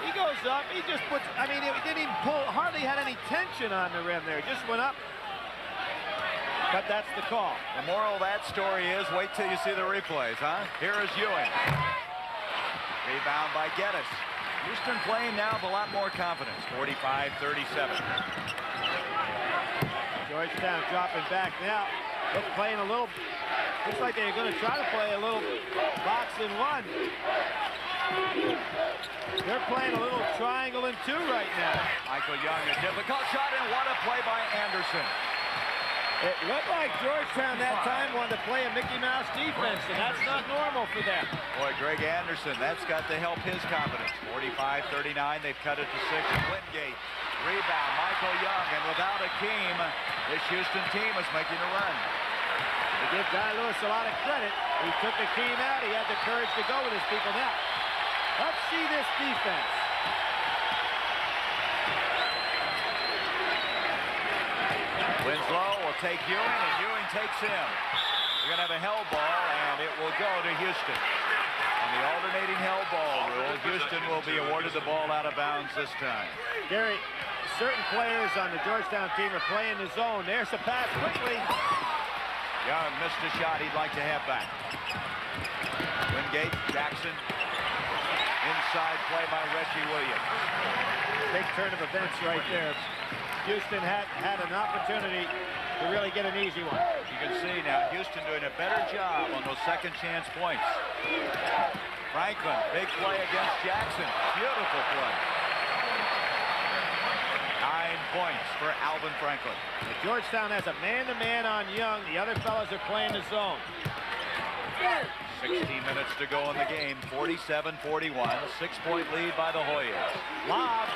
He goes up. He just puts, I mean, it didn't even pull, hardly had any tension on the rim there. It just went up. But that's the call. The moral of that story is wait till you see the replays, huh? Here is Ewing. Rebound by Geddes. Houston playing now with a lot more confidence. 45-37. Georgetown dropping back now. They're playing a little, looks like they're going to try to play a little box and one. They're playing a little triangle and two right now. Michael Young, a difficult shot, and what a play by Anderson. It looked like Georgetown that time wanted to play a Mickey Mouse defense, and that's not normal for them. Boy, Greg Anderson, that's got to help his confidence. 45-39, they've cut it to 6. Wingate, rebound, Michael Young, and without Akeem, this Houston team is making a run. To give Guy Lewis a lot of credit, he took Akeem out. He had the courage to go with his people. Now, let's see this defense. Winslow will take Ewing, and Ewing takes him. We're going to have a hell ball, and it will go to Houston. On the alternating hell ball rule, Houston will be awarded the ball out of bounds this time. Gary, certain players on the Georgetown team are playing the zone. There's the pass quickly. Young missed a shot he'd like to have back. Wingate, Jackson. Inside play by Reggie Williams. Big turn of events right there. Houston had an opportunity to really get an easy one. You can see now Houston doing a better job on those second chance points. Franklin, big play against Jackson. Beautiful play. 9 points for Alvin Franklin. Georgetown has a man-to-man on Young. The other fellas are playing the zone. 16 minutes to go in the game. 47-41. 6-point lead by the Hoyas. Lob.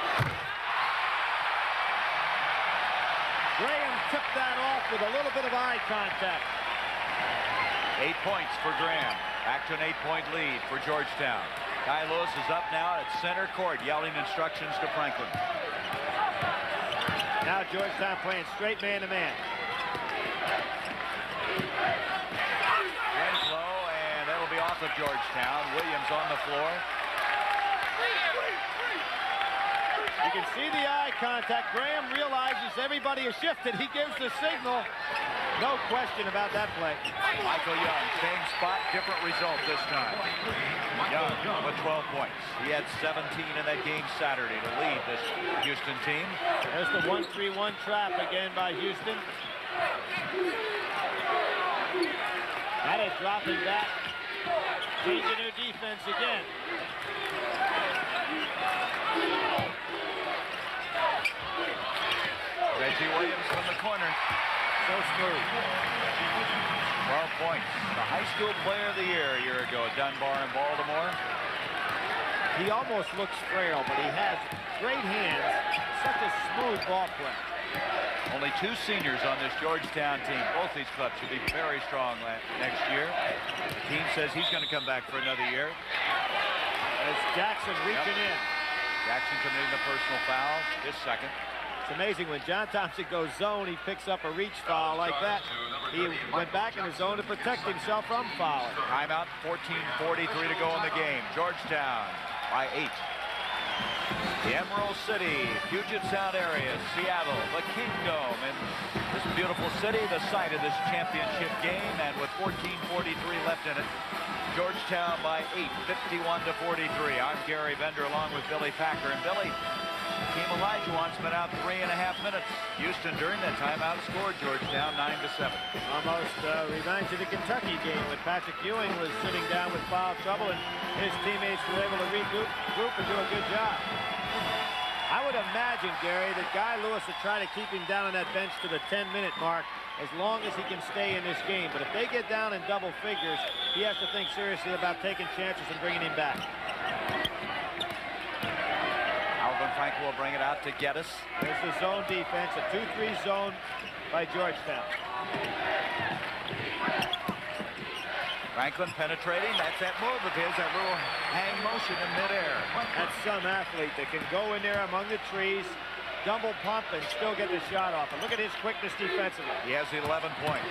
Graham tipped that off with a little bit of eye contact. 8 points for Graham. Back to an 8-point lead for Georgetown. Guy Lewis is up now at center court, yelling instructions to Franklin. Now Georgetown playing straight man-to-man. Winslow, and that'll be off of Georgetown. Williams on the floor. You can see the eye contact. Graham realizes everybody has shifted. He gives the signal. No question about that play. Michael Young, same spot, different result this time. Young with 12 points. He had 17 in that game Saturday to lead this Houston team. There's the 1-3-1 trap again by Houston. That is dropping back, changing their defense again. Reggie Williams from the corner. So smooth. 12 points. The high school player of the year a year ago at Dunbar in Baltimore. He almost looks frail, but he has great hands. Such a smooth ball player. Only 2 seniors on this Georgetown team. Both these clubs should be very strong next year. The team says he's going to come back for another year. As Jackson reaching in. Jackson committing the personal foul, his second. It's amazing when John Thompson goes zone, he picks up a reach foul like that. He went back in the zone to protect himself from fouling. Timeout, 14:43 to go in the game. Georgetown by 8. The Emerald City, Puget Sound area, Seattle, the Kingdom, and this beautiful city, the site of this championship game, and with 14:43 left in it, Georgetown by 8, 51-43. I'm Gary Bender along with Billy Packer. And Billy, Team Olajuwon's been out 3.5 minutes. Houston during that time outscored Georgetown 9-7. Almost reminds you of the Kentucky game when Patrick Ewing was sitting down with foul trouble and his teammates were able to regroup and do a good job. I would imagine, Gary, that Guy Lewis would try to keep him down on that bench to the 10-minute mark as long as he can stay in this game. But if they get down in double figures, he has to think seriously about taking chances and bringing him back. Alvin Franklin will bring it out to Geddes. There's the zone defense, a 2-3 zone by Georgetown. Franklin penetrating. That's that move of his, that little hang motion in midair. That's some athlete that can go in there among the trees, double pump, and still get the shot off. And look at his quickness defensively. He has 11 points.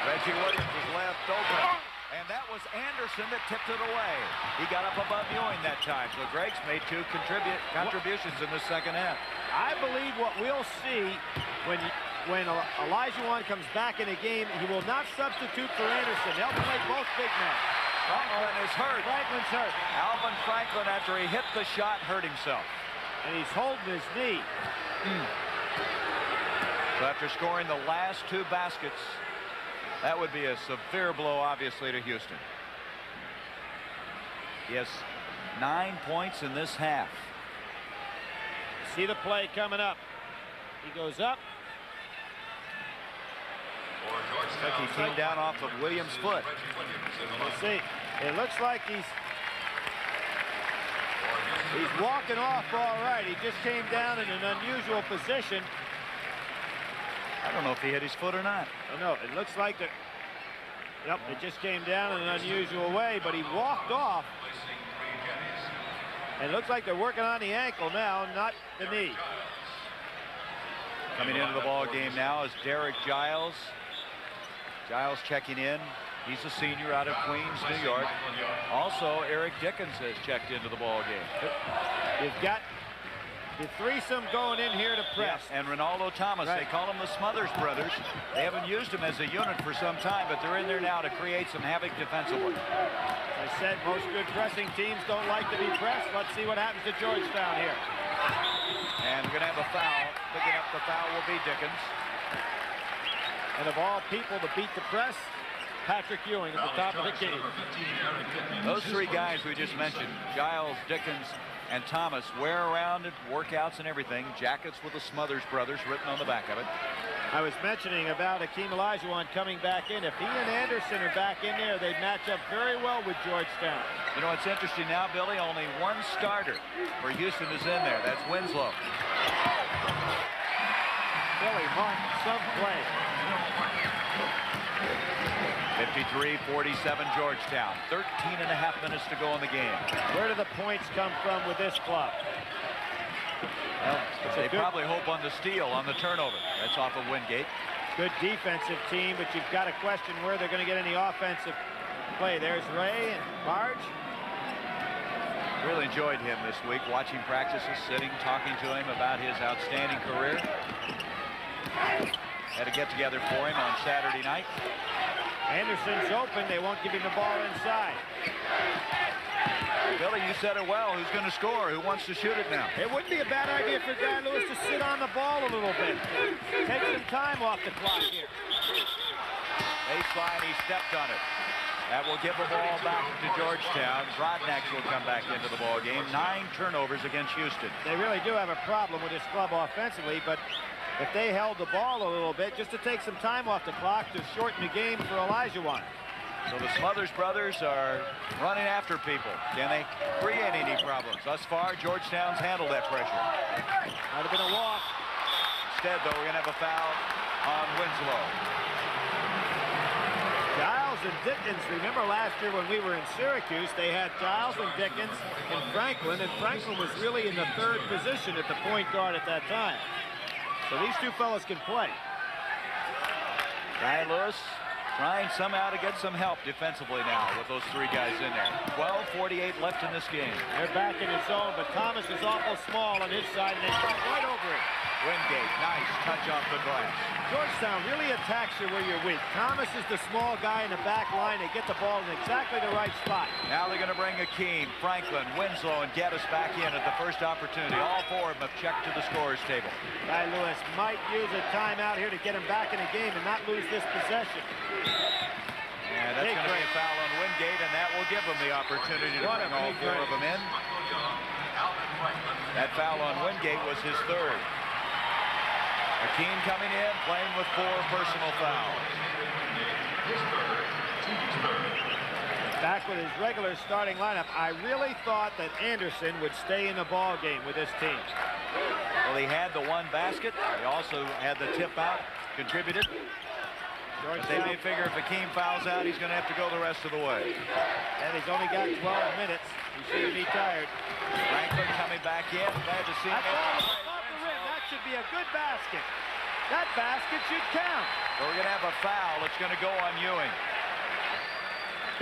Reggie Williams is left open. And that was Anderson that tipped it away. He got up above Ewing that time. So Greg's made 2 contributions in the second half. I believe what we'll see when Olajuwon comes back in a game, he will not substitute for Anderson. They'll play both big men. Franklin is hurt. Franklin's hurt. Alvin Franklin, after he hit the shot, hurt himself. And he's holding his knee. So after scoring the last 2 baskets, that would be a severe blow, obviously, to Houston. He has 9 points in this half. See the play coming up. He goes up. Looks like he came down off of Williams' foot. We'll see. It looks like he's walking off all right. He just came down in an unusual position. I don't know if he hit his foot or not. I know. It looks like that. Yep, it just came down in an unusual way, but he walked off. It looks like they're working on the ankle now, not the knee. Coming into the ball game now is Derek Giles. Giles checking in. He's a senior out of Queens, New York. Also, Eric Dickens has checked into the ball game. You've got the threesome going in here to press. Yeah, and Ronaldo Thomas, right. They call them the Smothers brothers. They haven't used them as a unit for some time, but they're in there now to create some havoc defensively. As I said, most good pressing teams don't like to be pressed. Let's see what happens to Georgetown here. And we're going to have a foul. Picking up the foul will be Dickens. And of all people to beat the press, Patrick Ewing at the top of the key. Those 3 guys we just mentioned, Giles, Dickens, and Thomas, wear around at workouts and everything. Jackets with the Smothers brothers written on the back of it. I was mentioning about Hakeem Olajuwon coming back in. If he and Anderson are back in there, they'd match up very well with Georgetown. You know, it's interesting now, Billy, only 1 starter for Houston is in there. That's Winslow. Billy Martin, some play. 53-47 Georgetown. 13.5 minutes to go in the game. Where do the points come from with this club? Well, they probably hope on the steal, on the turnover. That's off of Wingate. Good defensive team, but you've got to question where they're going to get any offensive play. There's Ray and Marge. Really enjoyed him this week, watching practices, sitting, talking to him about his outstanding career. Had a get-together for him on Saturday night. Anderson's open. They won't give him the ball inside. Billy, you said it well. Who's going to score? Who wants to shoot it now? It wouldn't be a bad idea for Guy Lewis to sit on the ball a little bit. Take some time off the clock here. Baseline, he stepped on it. That will give the ball back to Georgetown. Rodnax will come back into the ball game. 9 turnovers against Houston. They really do have a problem with this club offensively, but if they held the ball a little bit, just to take some time off the clock to shorten the game for Olajuwon. So the Smothers brothers are running after people. Can they create any problems? Thus far, Georgetown's handled that pressure. Might have been a walk. Instead, though, we're going to have a foul on Winslow. Giles and Dickens, remember last year when we were in Syracuse, they had Giles and Dickens and Franklin was really in the 3rd position at the point guard at that time. So these 2 fellas can play. Guy Lewis trying somehow to get some help defensively now with those 3 guys in there. 12:48 left in this game. They're back in his zone, but Thomas is awful small on his side, and they come right over it. Wingate, nice touch off the glass. Georgetown really attacks you where you're weak. Thomas is the small guy in the back line. They get the ball in exactly the right spot. Now they're going to bring Hakeem, Franklin, Winslow, and Geddes back in at the first opportunity. All 4 of them have checked to the scorer's table. Guy Lewis might use a timeout here to get him back in the game and not lose this possession. And that's going to be a foul on Wingate, and that will give them the opportunity to bring all 4 of them in. That foul on Wingate was his 3rd. Hakeem coming in, playing with 4 personal fouls. Back with his regular starting lineup. I really thought that Anderson would stay in the ball game with this team. Well, he had the 1 basket. He also had the tip out, contributed. But they may figure if Hakeem fouls out, he's going to have to go the rest of the way. And he's only got 12 minutes. He shouldn't be tired. Franklin coming back in. Glad to see him. That ball was above the rim. That should be a good basket. That basket should count. So we're going to have a foul. It's going to go on Ewing.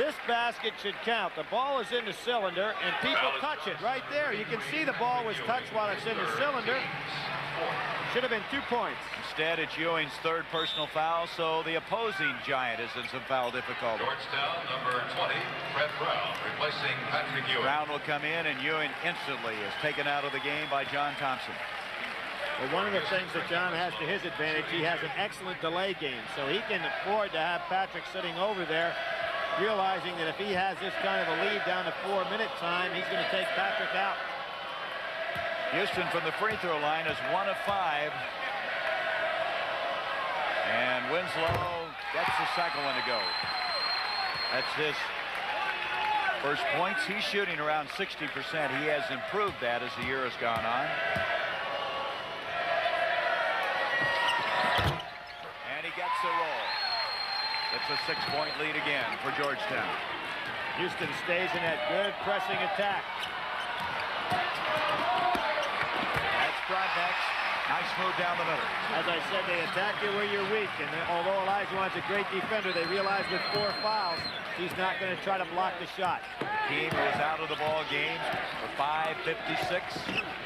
This basket should count. The ball is in the cylinder, and people touch it right there. You can see the ball was touched while it's in the cylinder. Should have been 2 points. Instead, it's Ewing's 3rd personal foul, so the opposing Giant is in some foul difficulty. Georgetown, number 20, Fred Brown, replacing Patrick Ewing. Brown will come in, and Ewing instantly is taken out of the game by John Thompson. Well, one of the things that John has to his advantage, he has an excellent delay game, so he can afford to have Patrick sitting over there, realizing that if he has this kind of a lead down to 4-minute time, he's going to take Patrick out. Houston from the free throw line is 1 of 5. And Winslow gets the second one to go. That's his first points. He's shooting around 60%. He has improved that as the year has gone on. And he gets the roll. It's a 6-point lead again for Georgetown. Houston stays in that good pressing attack. That's Brodneck's. Nice move down the middle. As I said, they attack you where you're weak. And although Olajuwon's a great defender, they realize with 4 fouls, he's not going to try to block the shot. Team goes out of the ball game for 5:56.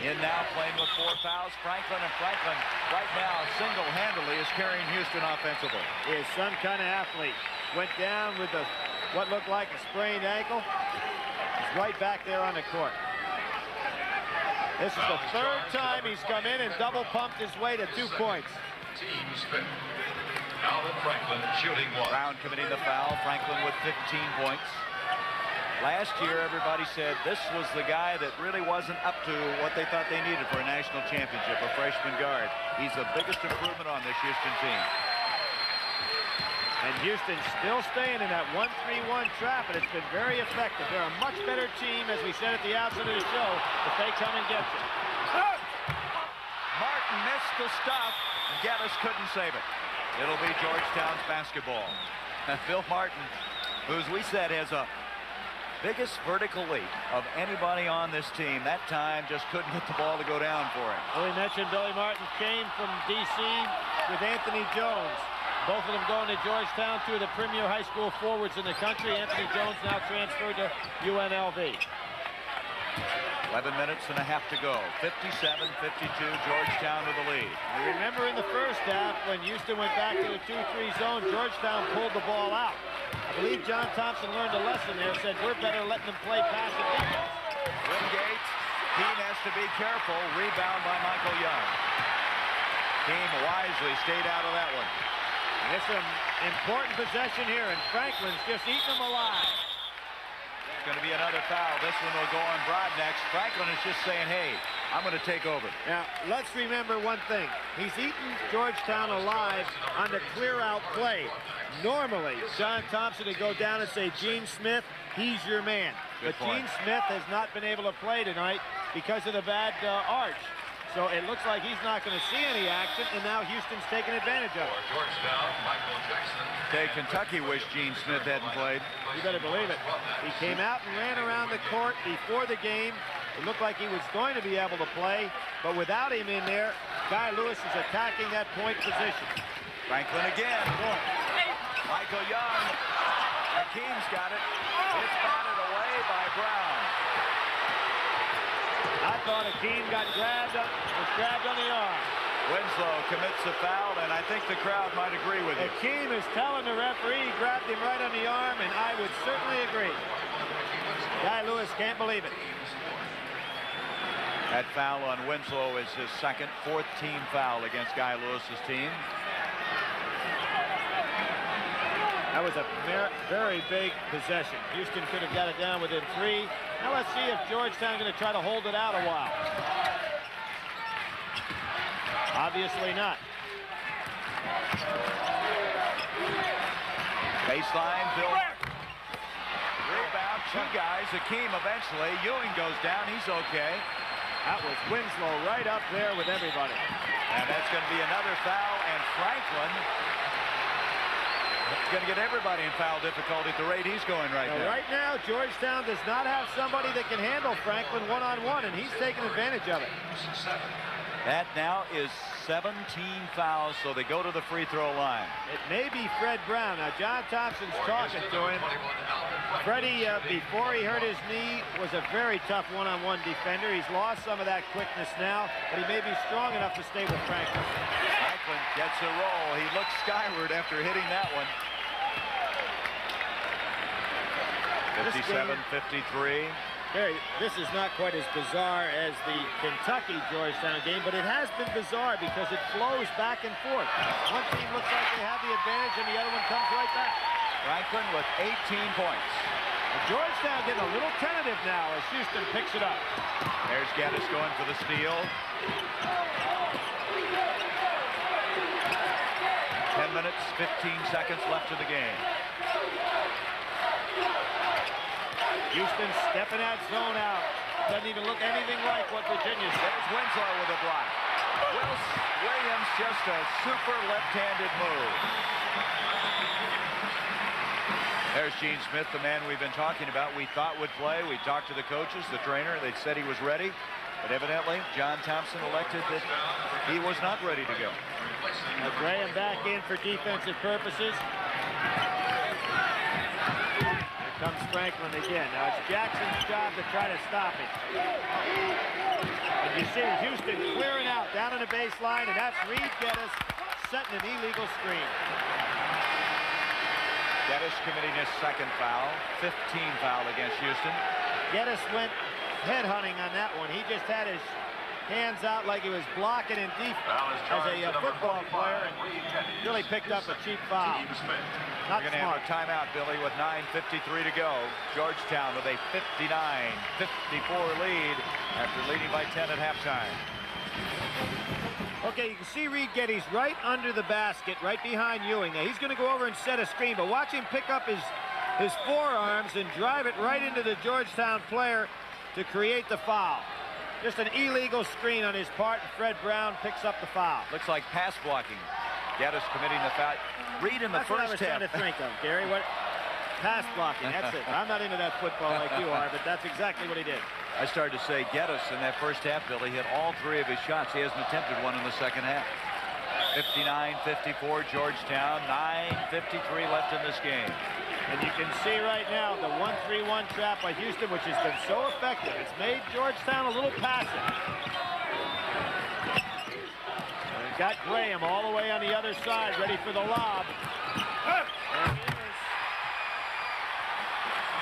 In now playing with 4 fouls. Franklin right now single-handedly is carrying Houston offensively. He is some kind of athlete. Went down with what looked like a sprained ankle. He's right back there on the court. This is the 3rd time he's come in and double pumped his way to 2 points. Team's fifth. Alvin Franklin shooting 1. Brown committing the foul. Franklin with 15 points. Last year, everybody said this was the guy that really wasn't up to what they thought they needed for a national championship, a freshman guard. He's the biggest improvement on this Houston team. And Houston still staying in that 1-3-1 trap, and it's been very effective. They're a much better team, as we said at the outset of the show, if they come and get you. Martin missed the stop, and Geddes couldn't save it. It'll be Georgetown's basketball. Phil Martin, who, as we said, has a biggest vertical leap of anybody on this team. That time just couldn't get the ball to go down for him. Well, we mentioned Billy Martin came from D.C. with Anthony Jones. Both of them going to Georgetown, 2 of the premier high school forwards in the country. Anthony Jones now transferred to UNLV. 11 minutes and a half to go. 57-52, Georgetown with the lead. You remember in the first half when Houston went back to the 2-3 zone, Georgetown pulled the ball out. I believe John Thompson learned a lesson there, said we're better letting them play passive defense. Wingate, Keene has to be careful. Rebound by Michael Young. Keene wisely stayed out of that one. And it's an important possession here, and Franklin's just eating them alive. It's going to be another foul. This one will go on Brodneck. Franklin is just saying, hey, I'm going to take over. Now, let's remember one thing. He's eaten Georgetown alive on the clear-out play. Normally, John Thompson would go down and say, Gene Smith, he's your man. Good but point. Gene Smith has not been able to play tonight because of the bad arch. So it looks like he's not going to see any action, and now Houston's taking advantage of it. For Georgetown, Michael Jackson. Okay, Kentucky wished Gene Smith hadn't played. You better believe it. He came out and ran around the court before the game. It looked like he was going to be able to play, but without him in there, Guy Lewis is attacking that point position. Franklin again. Michael Young. Hakeem's got it. It's batted away by Brown. I thought Hakeem was grabbed on the arm. Winslow commits a foul, and I think the crowd might agree with you. Hakeem is telling the referee he grabbed him right on the arm, and I would certainly agree. Guy Lewis can't believe it. That foul on Winslow is his second, 4th team foul against Guy Lewis's team. That was a very big possession. Houston could have got it down within 3. Now let's see if Georgetown going to try to hold it out a while. Obviously not. Baseline, Bill. Rebound, 2 guys. Hakeem eventually. Ewing goes down. He's okay. That was Winslow right up there with everybody. And that's going to be another foul, and Franklin is going to get everybody in foul difficulty at the rate he's going right now. Right now, Georgetown does not have somebody that can handle Franklin one-on-one, and he's taking advantage of it. That now is 17 fouls, so they go to the free throw line. It may be Fred Brown. Now, John Thompson's talking to him. Freddie, before he hurt his knee, was a very tough one-on-one defender. He's lost some of that quickness now, but he may be strong enough to stay with Franklin. Franklin gets a roll. He looks skyward after hitting that one. 57-53. Barry, this is not quite as bizarre as the Kentucky-Georgetown game, but it has been bizarre because it flows back and forth. One team looks like they have the advantage, and the other one comes right back. Franklin with 18 points. Georgetown getting a little tentative now as Houston picks it up. There's Geddes going for the steal. 10 minutes, 15 seconds left in the game. Houston stepping that zone out. Doesn't even look anything like what Virginia's. There's Winslow with a block. Williams just a super left-handed move. There's Gene Smith, the man we've been talking about. We thought would play. We talked to the coaches, the trainer. They said he was ready. But evidently, John Thompson elected that he was not ready to go. Now Graham back in for defensive purposes. Comes Franklin again. Now it's Jackson's job to try to stop it. And you see Houston clearing out down on the baseline, and that's Reed Geddes setting an illegal screen. Geddes committing his second foul, 15 foul against Houston. Geddes went headhunting on that one. He just had his hands out like he was blocking in deep as a football player, and really picked up a cheap foul. Not We're going to have a timeout, Billy, with 9:53 to go. Georgetown with a 59-54 lead after leading by 10 at halftime. Okay, you can see Reed Geddes right under the basket, right behind Ewing. Now, he's going to go over and set a screen, but watch him pick up his forearms and drive it right into the Georgetown player to create the foul. Just an illegal screen on his part, and Fred Brown picks up the foul. Looks like pass blocking. Geddes committing the foul. Reed in the That's first what I was half. trying to think of, Gary. What? Pass blocking, that's it. I'm not into that football like you are, but that's exactly what he did. I started to say Geddes in that first half, Billy, hit all 3 of his shots. He hasn't attempted one in the second half. 59-54 Georgetown, 9:53 left in this game. And you can see right now the 1-3-1 trap by Houston, which has been so effective. It's made Georgetown a little passive. And got Graham all the way on the other side, ready for the lob. And it is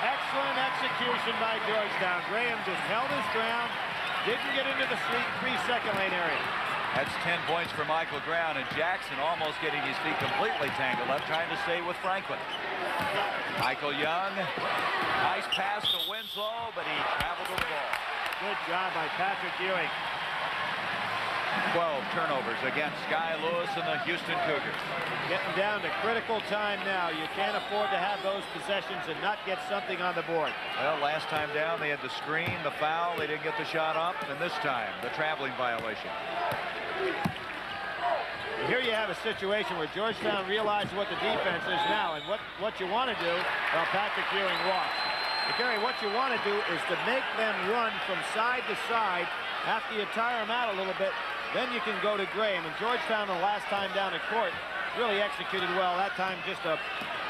excellent execution by Georgetown. Graham just held his ground, didn't get into the 3-second lane area. That's 10 points for Michael Brown, and Jackson almost getting his feet completely tangled up, trying to stay with Franklin. Michael Young, nice pass to Winslow, but he traveled to the ball. Good job by Patrick Ewing. 12 turnovers against Sky Lewis and the Houston Cougars. Getting down to critical time now. You can't afford to have those possessions and not get something on the board. Well, last time down, they had the screen, the foul, they didn't get the shot up, and this time, the traveling violation. Here you have a situation where Georgetown realizes what the defense is now, and what you want to do, well, Patrick Ewing walks. But Gary, what you want to do is to make them run from side to side. After you tire them out a little bit, then you can go to Graham. And Georgetown, the last time down at court, really executed well. That time just a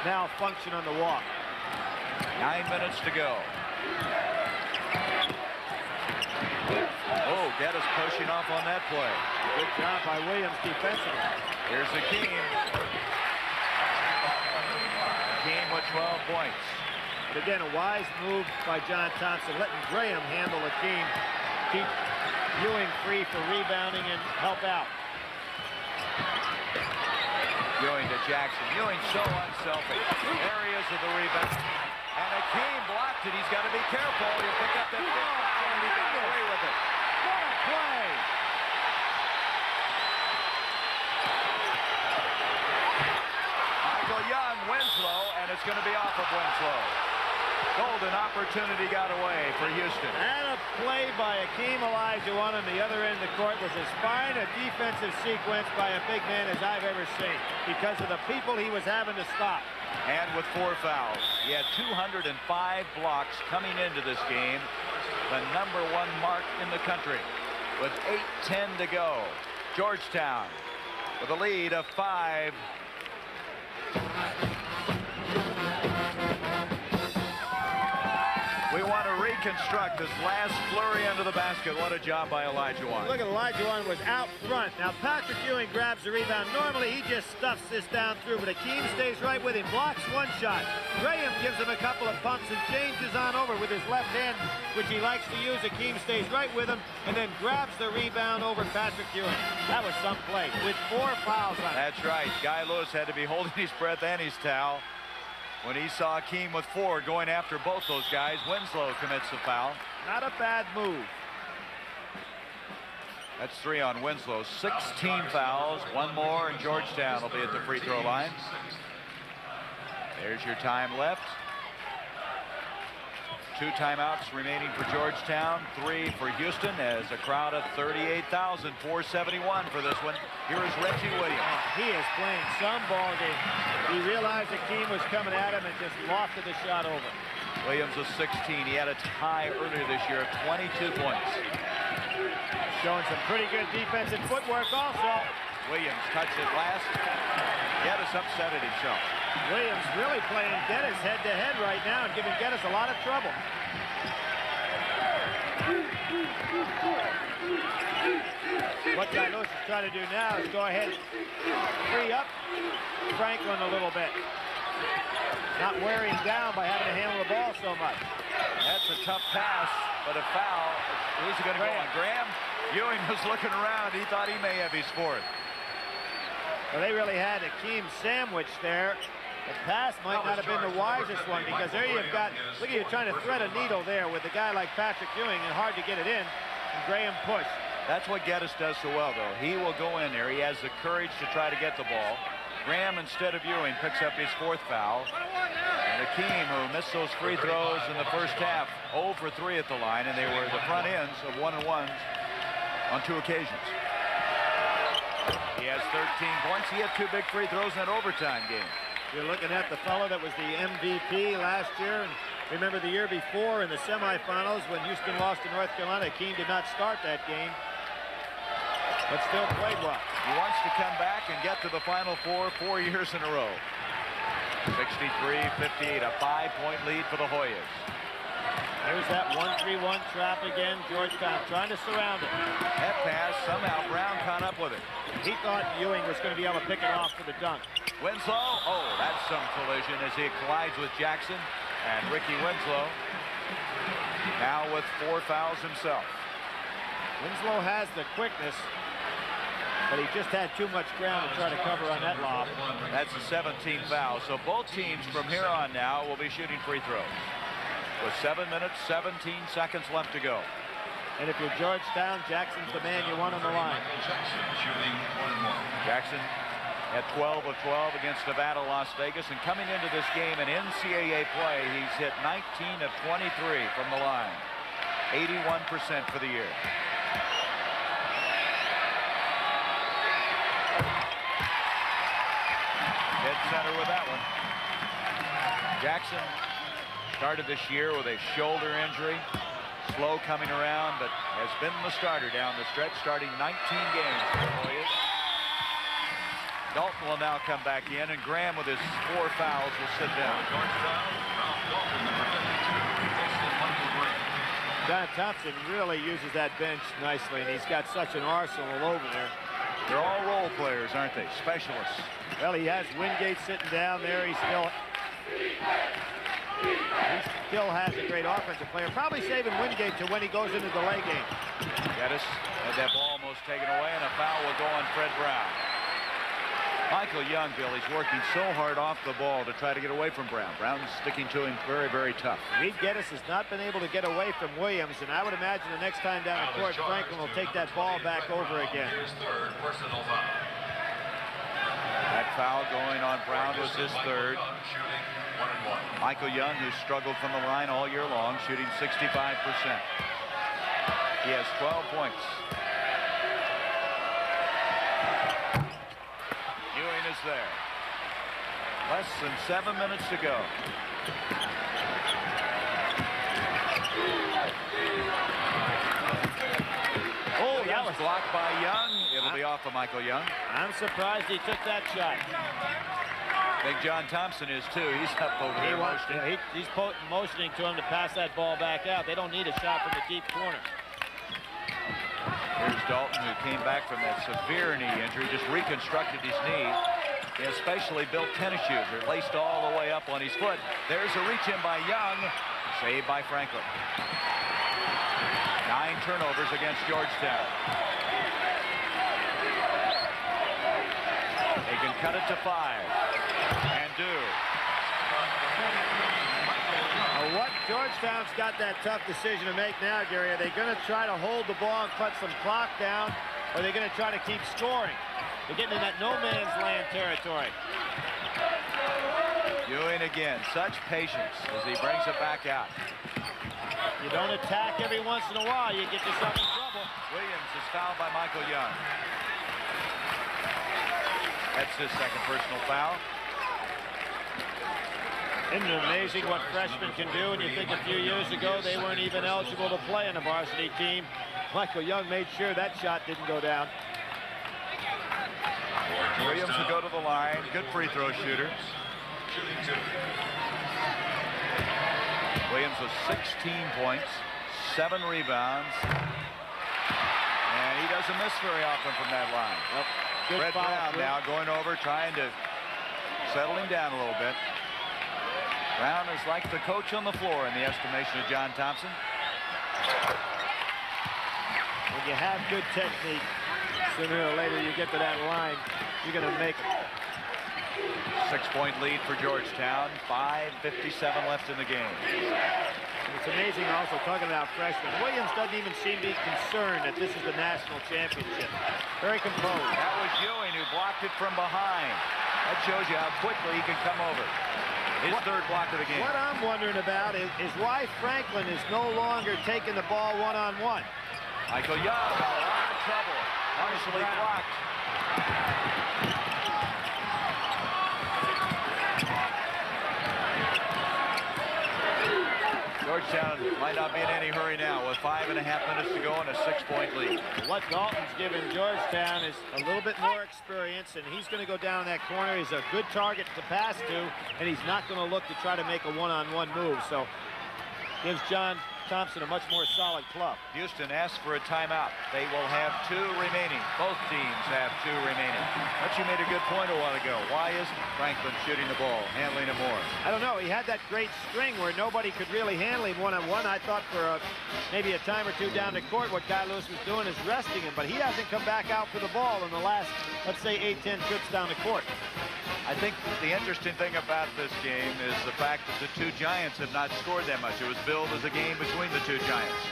malfunction on the walk. 9 minutes to go. Oh, Geddes pushing off on that play. Good job by Williams defensively. Here's Akeem. Akeem with 12 points. But again, a wise move by John Thompson, letting Graham handle Akeem, keep Ewing free for rebounding and help out. Ewing to Jackson. Ewing so unselfish. Areas of the rebound. And Akeem blocked it. He's got to be careful. He'll pick up that big foul, and he got away with it. What a play! Michael Young, Winslow, and it's going to be off of Winslow. Golden opportunity got away for Houston. And a play by Akeem Olajuwon on the other end of the court was as fine a defensive sequence by a big man as I've ever seen because of the people he was having to stop. And with 4 fouls, he had 205 blocks coming into this game, the #1 mark in the country. With 8:10 to go, Georgetown with a lead of 5. We want to recap reconstruct this last flurry under the basket. What a job by Elijah Wan. Look at Elijah Wan was out front. Now Patrick Ewing grabs the rebound. Normally he just stuffs this down through, but Akeem stays right with him. Blocks one shot. Graham gives him a couple of pumps and changes on over with his left hand, which he likes to use. Akeem stays right with him and then grabs the rebound over Patrick Ewing. That was some play with 4 fouls on it. That's right. Guy Lewis had to be holding his breath and his towel when he saw Akeem with 4 going after both those guys. Winslow commits the foul. Not a bad move. That's 3 on Winslow. 16 fouls. 1 more, and Georgetown will be at the free throw line. There's your time left. 2 timeouts remaining for Georgetown, 3 for Houston, as a crowd of 38,471 for this one. Here is Reggie Williams. He is playing some ball game. He realized Akeem was coming at him and just lofted the shot over. Williams was 16. He had a tie earlier this year of 22 points. Showing some pretty good defensive footwork also. Williams touched it last. Geddes upset it himself. Williams really playing Geddes head-to-head right now and giving Geddes a lot of trouble. What Guy Lewis is trying to do now is go ahead and free up Franklin a little bit. Not wearing down by having to handle the ball so much. That's a tough pass, but a foul. Who's it going to go on? Graham? Ewing was looking around. He thought he may have his 4th. Well, they really had Akeem sandwiched there. The pass might not have been the wisest one, because there you've got, look at you trying to thread a needle there with a guy like Patrick Ewing, and hard to get it in, and Graham pushed. That's what Geddes does so well, though. He will go in there. He has the courage to try to get the ball. Graham, instead of Ewing, picks up his 4th foul. And Akeem, who missed those free throws in the first half, 0 for 3 at the line, and they were the front ends of 1-and-1s on 2 occasions. He has 13 points. He had 2 big free throws in that overtime game. You're looking at the fellow that was the MVP last year. And remember the year before in the semifinals when Houston lost to North Carolina, Akeem did not start that game, but still played well. He wants to come back and get to the Final Four 4 years in a row. 63-58, a 5-point lead for the Hoyas. There's that 1-3-1 trap again. Georgetown trying to surround it. That pass, somehow Brown caught up with it. He thought Ewing was going to be able to pick it off for the dunk. Winslow, oh, that's some collision as he collides with Jackson. And Ricky Winslow now with 4 fouls himself. Winslow has the quickness, but he just had too much ground to try to cover on that lob. That's the 17th foul. So both teams from here on now will be shooting free throws. With 7 minutes, 17 seconds left to go. And if you're Georgetown, Jackson's the man you want on the line. Jackson at 12 of 12 against Nevada, Las Vegas. And coming into this game in NCAA play, he's hit 19 of 23 from the line. 81% for the year. Dead center with that one. Jackson started this year with a shoulder injury. Slow coming around, but has been the starter down the stretch, starting 19 games for the Hoyas. Dalton will now come back in, and Graham with his 4 fouls will sit down. John Thompson really uses that bench nicely, and he's got such an arsenal over there. They're all role players, aren't they? Specialists. Well, he has Wingate sitting down there. He still has a great offensive player. Probably saving Wingate to when he goes into the lay game. Geddes had that ball almost taken away, and a foul will go on Fred Brown. Michael Young, Bill, he's working so hard off the ball to try to get away from Brown. Brown's sticking to him very, very tough. Reed Geddes has not been able to get away from Williams, and I would imagine the next time down the court, Franklin will take that ball back over again. That foul going on Brown was his 3rd. Michael Young, who struggled from the line all year long, shooting 65%. He has 12 points. Ewing is there. Less than 7 minutes to go. Oh, that was blocked by Young. It'll be off of Michael Young. I'm surprised he took that shot. Big John Thompson is too. He's up over there motioning. He's motioning to him to pass that ball back out. They don't need a shot from the deep corner. Here's Dalton, who came back from that severe knee injury, just reconstructed his knee. He has specially built tennis shoes. They're laced all the way up on his foot. There's a reach in by Young, saved by Franklin. 9 turnovers against Georgetown. They can cut it to 5. And do. What Georgetown's got that tough decision to make now, Gary. Are they going to try to hold the ball and cut some clock down, or are they going to try to keep scoring? They're getting in that no man's land territory. Ewing again, such patience as he brings it back out. You don't attack every once in a while, you get yourself in trouble. Williams is fouled by Michael Young. That's his second personal foul. Isn't it amazing what freshmen can do? And you think a few years ago they weren't even eligible to play in a varsity team. Michael Young made sure that shot didn't go down. Williams will go to the line. Good free throw shooter. Williams with 16 points, 7 rebounds. And he doesn't miss very often from that line. Fred Brown now going over, trying to settle him down a little bit. Brown is like the coach on the floor in the estimation of John Thompson. When you have good technique, sooner or later you get to that line, you're going to make it. 6-point lead for Georgetown. 5:57 left in the game. It's amazing also, talking about freshmen. Williams doesn't even seem to be concerned that this is the national championship. Very composed. That was Ewing who blocked it from behind. That shows you how quickly he can come over. His third block of the game. What I'm wondering about is why Franklin is no longer taking the ball one-on-one. Michael Young, a lot of trouble. Nicely blocked. Georgetown might not be in any hurry now with 5.5 minutes to go and a 6-point lead. What Dalton's given Georgetown is a little bit more experience, and he's going to go down that corner. He's a good target to pass to, and he's not going to look to try to make a one-on-one move. So gives John Thompson a much more solid club. Houston asks for a timeout. They will have 2 remaining. Both teams have 2 remaining. But you made a good point a while ago. Why isn't Franklin shooting the ball, handling it more? I don't know. He had that great string where nobody could really handle him one-on-one. I thought for maybe a time or two down the court, what Guy Lewis was doing is resting him. But he hasn't come back out for the ball in the last, let's say, 8-10 trips down the court. I think the interesting thing about this game is the fact that the 2 Giants have not scored that much. It was billed as a game between the 2 Giants.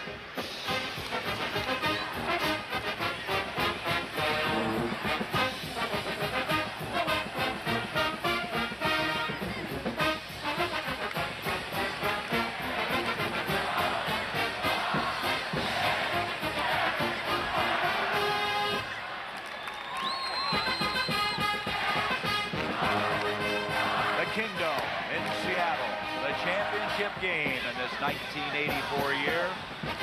Game in this 1984 year.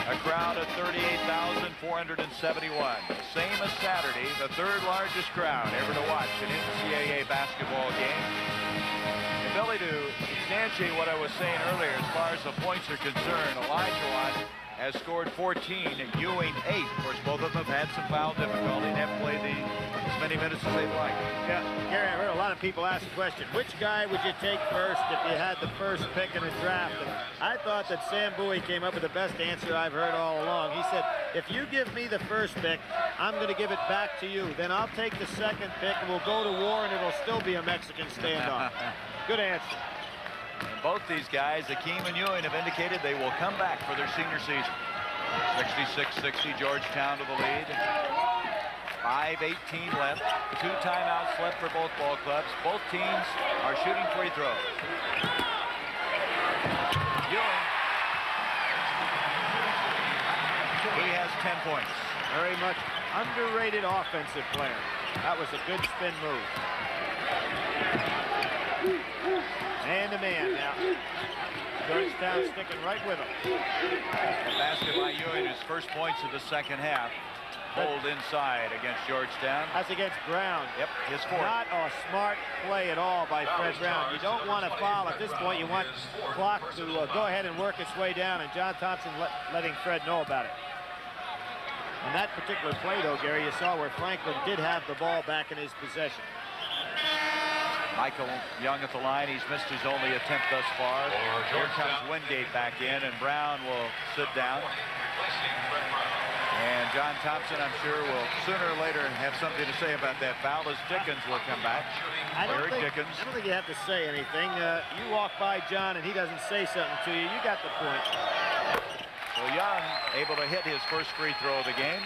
A crowd of 38,471. Same as Saturday, the 3rd largest crowd ever to watch an NCAA basketball game. And Billy, to substantiate what I was saying earlier as far as the points are concerned, Elijah Watt has scored 14 and Ewing 8. Of course, both of them have had some foul difficulty and haven't played as many minutes as they'd like. Yeah, Gary, I heard a lot of people ask the question, which guy would you take first if you had the first pick in the draft? And I thought that Sam Bowie came up with the best answer I've heard all along. He said, if you give me the first pick, I'm going to give it back to you. Then I'll take the second pick and we'll go to war and it'll still be a Mexican standoff. Good answer. And both these guys, Akeem and Ewing, have indicated they will come back for their senior season. 66-60, Georgetown to the lead. 5:18 left. 2 timeouts left for both ball clubs. Both teams are shooting free throws. Ewing. He has 10 points. Very much underrated offensive player. That was a good spin move. Man-to-man now. Georgetown sticking right with him. A basket by Ewing, his first points of the second half. hold inside against Georgetown. That's against Brown. Yep, his fourth. Not a smart play at all by Fred Brown. You don't want to foul at this point. You want clock to go ahead and work its way down, and John Thompson letting Fred know about it. On that particular play, though, Gary, you saw where Franklin did have the ball back in his possession. Michael Young at the line. He's missed his only attempt thus far. Here comes Wingate back in, and Brown will sit down. And John Thompson, I'm sure, will sooner or later have something to say about that foul as Dickens will come back. I don't think you have to say anything. You walk by John and he doesn't say something to you. You got the point. So Young able to hit his first free throw of the game.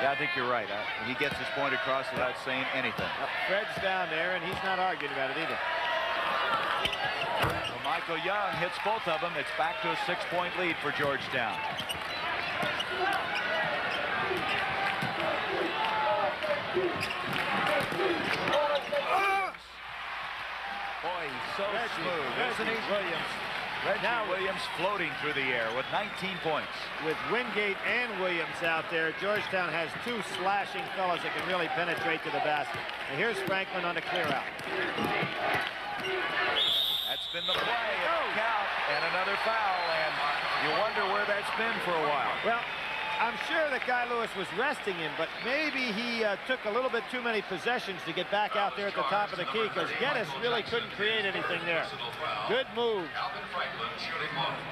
Yeah, I think you're right. He gets his point across without saying anything. Fred's down there, and he's not arguing about it either. So Michael Young hits both of them. It's back to a 6-point lead for Georgetown. Boy, he's so smooth, isn't he? Williams floating through the air with 19 points. With Wingate and Williams out there, Georgetown has two slashing fellas that can really penetrate to the basket. And here's Franklin on the clear out. That's been the play. Count and another foul, and you wonder where that's been for a while. Well, I'm sure that Guy Lewis was resting him, but maybe he took a little bit too many possessions to get back out there at the top of the key, because Geddes really couldn't create anything there. Good move.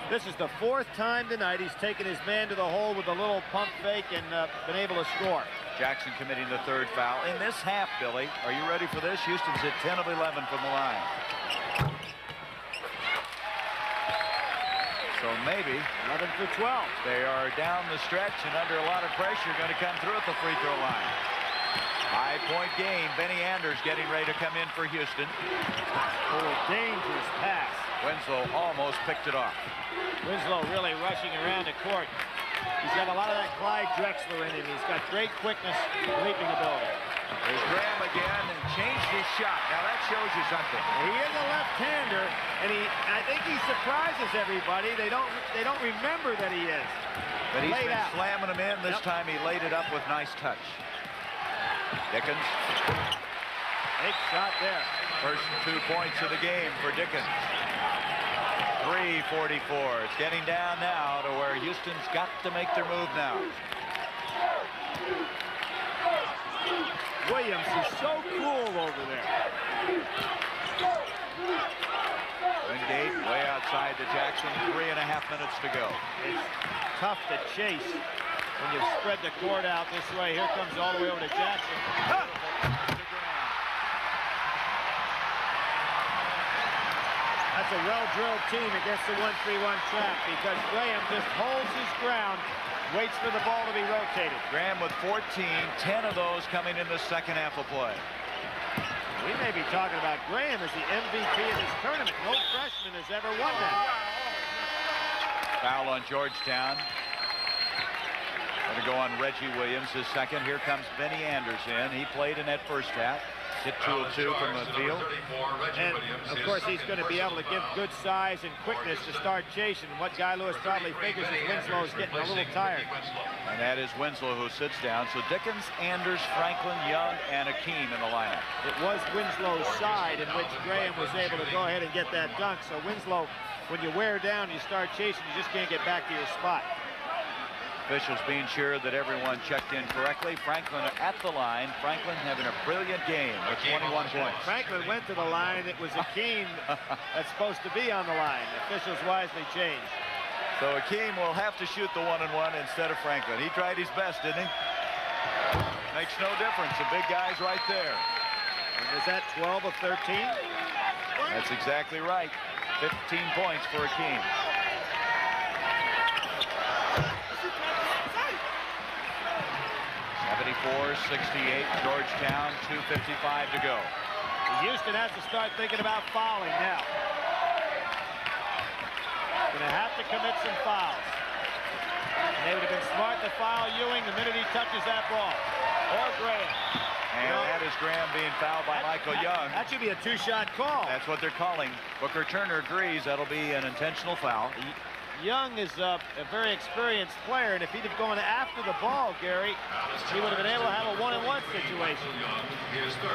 This is the fourth time tonight he's taken his man to the hole with a little pump fake and been able to score. Jackson committing the third foul. In this half, Billy, are you ready for this? Houston's hit 10 of 11 from the line. So maybe 11 for 12. They are down the stretch and under a lot of pressure, going to come through at the free throw line. High-point game. Benny Anders getting ready to come in for Houston. Oh, dangerous pass. Winslow almost picked it off. Winslow really rushing around the court. He's got a lot of that Clyde Drexler in him. He's got great quickness, leaping ability. There's Graham again and changed his shot. Now that shows you something. He is a left-hander, and I think he surprises everybody. They don't remember that he is. But he's been slamming them in. This time he laid it up with nice touch. Dickens. Big shot there. First 2 points of the game for Dickens. 3:44. It's getting down now to where Houston's got to make their move now. Williams is so cool over there. Wingate way outside to Jackson. 3.5 minutes to go. It's tough to chase when you spread the court out this way. Here comes all the way over to Jackson. That's a well-drilled team against the 1-3-1 trap, because Graham just holds his ground, waits for the ball to be rotated. Graham with 14, 10 of those coming in the second half of play. We may be talking about Graham as the MVP of this tournament. No freshman has ever won that. Foul on Georgetown. Going to go on Reggie Williams, his second. Here comes Benny Anders in. He played in that first half. Hit 2 of 2 from the field. And, of course, he's going to be able to give good size and quickness to start chasing. What Guy Lewis probably figures is Winslow is getting a little tired. And that is Winslow who sits down. So Dickens, Anders, Franklin, Young, and Akeem in the lineup. It was Winslow's side in which Graham was able to go ahead and get that dunk. So Winslow, when you wear down, you start chasing, you just can't get back to your spot. Officials being sure that everyone checked in correctly. Franklin at the line. Franklin having a brilliant game with 21 points. Franklin went to the line. It was Akeem that's supposed to be on the line. Officials wisely changed. So Akeem will have to shoot the 1-and-1 instead of Franklin. He tried his best, didn't he? Makes no difference. The big guy's right there. And is that 12 of 13? That's exactly right. 15 points for Akeem. 74-68, Georgetown, 2:55 to go. Houston has to start thinking about fouling now. Going to have to commit some fouls. And they would have been smart to foul Ewing the minute he touches that ball. Or Graham. And that is Graham being fouled by Michael Young. That should be a two-shot call. That's what they're calling. Booker Turner agrees that'll be an intentional foul. Young is a very experienced player, and if he'd have gone after the ball, Gary, he would have been able to have a 1-and-1 situation.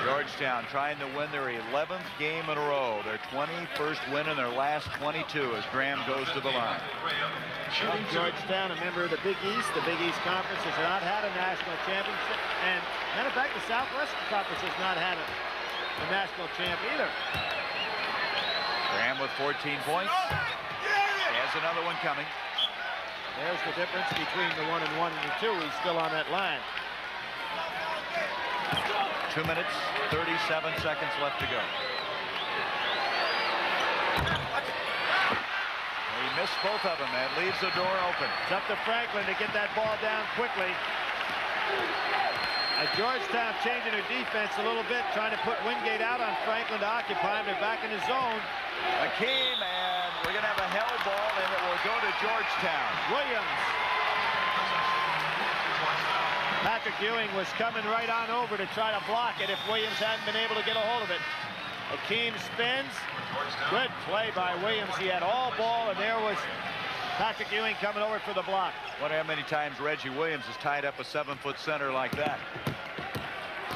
Georgetown trying to win their 11th game in a row. Their 21st win in their last 22 as Graham goes to the line. Well, Georgetown, a member of the Big East. The Big East Conference has not had a national championship. And matter of fact, the Southwest Conference has not had a national champ either. Graham with 14 points. He has another one coming. There's the difference between the 1-and-1 and the 2. He's still on that line. 2 minutes, 37 seconds left to go. He missed both of them. That leaves the door open. It's up to Franklin to get that ball down quickly. Georgetown changing their defense a little bit, trying to put Wingate out on Franklin to occupy him. They're back in the zone. Hakeem, and we're going to have a hell ball, and it will go to Georgetown. Williams. Patrick Ewing was coming right on over to try to block it if Williams hadn't been able to get a hold of it. Hakeem spins. Good play by Williams. He had all ball, and there was Patrick Ewing coming over for the block. Wonder how many times Reggie Williams has tied up a 7-foot center like that.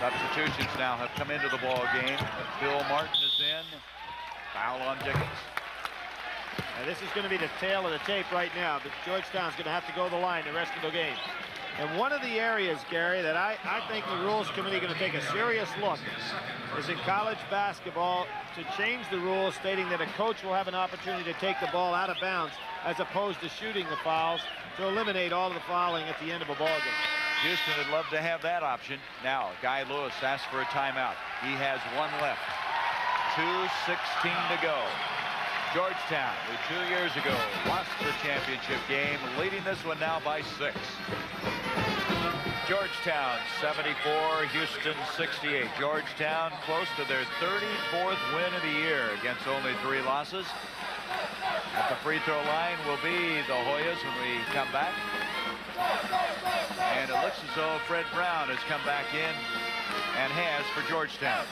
Substitutions now have come into the ball game. Bill Martin is in. Foul on Dickens. Now this is going to be the tail of the tape right now, but Georgetown's going to have to go the line the rest of the game. And one of the areas, Gary, that I think the Rules Committee is going to take a serious look is in college basketball to change the rules, stating that a coach will have an opportunity to take the ball out of bounds as opposed to shooting the fouls, to eliminate all of the fouling at the end of a ball game. Houston would love to have that option. Now, Guy Lewis asks for a timeout. He has one left. 2:16 to go. Georgetown, who 2 years ago lost the championship game, leading this one now by 6. Georgetown 74, Houston 68. Georgetown close to their 34th win of the year against only 3 losses. At the free throw line will be the Hoyas when we come back. And it looks as though Fred Brown has come back in and has for Georgetown.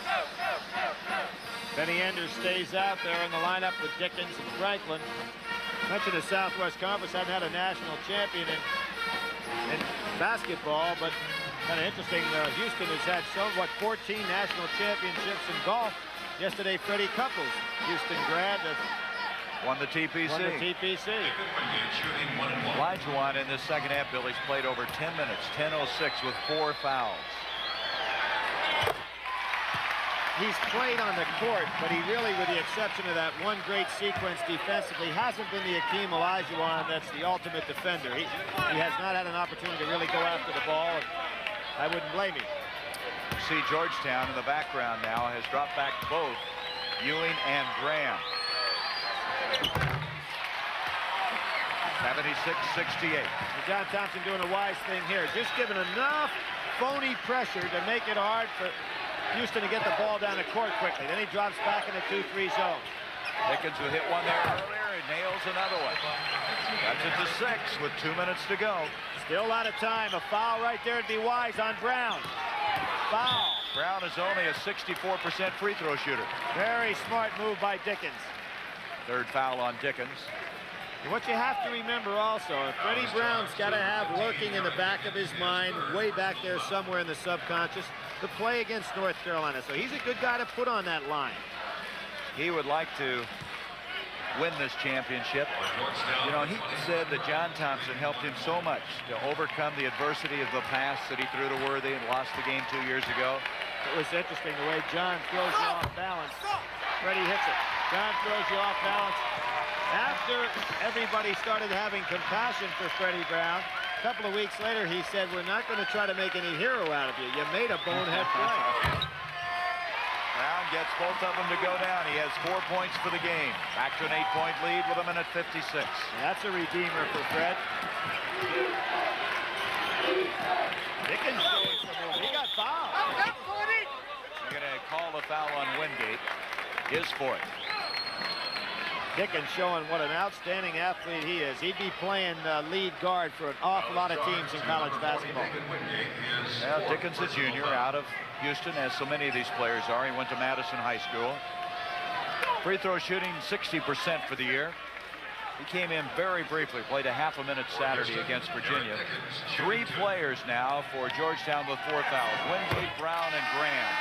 Benny Enders stays out there in the lineup with Dickens and Franklin. Mentioned the Southwest Conference hadn't had a national champion in basketball, but kind of interesting. Houston has had 14 national championships in golf. Yesterday, Freddie Couples, Houston grad, won the TPC. Elijah in the second half, Billy's played over 10 minutes, 10:06 with 4 fouls. He's played on the court, but he really, with the exception of that one great sequence defensively, hasn't been the Hakeem Olajuwon that's the ultimate defender. He has not had an opportunity to really go after the ball, and I wouldn't blame him. You see Georgetown in the background now has dropped back both Ewing and Graham. 76-68. John Thompson doing a wise thing here, just giving enough phony pressure to make it hard for Houston to get the ball down the court quickly. Then he drops back in the 2-3 zone. Dickens who hit one there earlier and nails another one. That's it to 6 with 2 minutes to go. Still a lot of time. A foul right there to be wise on Brown. Foul. Brown is only a 64% free throw shooter. Very smart move by Dickens. 3rd foul on Dickens. And what you have to remember also, Freddie Brown's got to have lurking in the back of his mind, way back there somewhere in the subconscious, to play against North Carolina. So he's a good guy to put on that line. He would like to win this championship. You know, he said that John Thompson helped him so much to overcome the adversity of the past that he threw to Worthy and lost the game 2 years ago. It was interesting the way John throws you off balance. Freddie hits it. John throws you off balance. After everybody started having compassion for Freddie Brown, a couple of weeks later he said, we're not going to try to make any hero out of you. You made a bonehead play. Brown gets both of them to go down. He has 4 points for the game. Back to an 8-point lead with a minute 56. That's a redeemer for Fred. Dickens goes for move. He got fouled. They're going to call the foul on Wingate. His 4th. Dickens showing what an outstanding athlete he is. He'd be playing lead guard for an awful lot of teams in college basketball. Well, Dickens, a junior, out of Houston, as so many of these players are. He went to Madison High School. Free throw shooting 60% for the year. He came in very briefly, played a half a minute Saturday against Virginia. 3 players now for Georgetown with 4 fouls. Wingate, Brown, and Graham.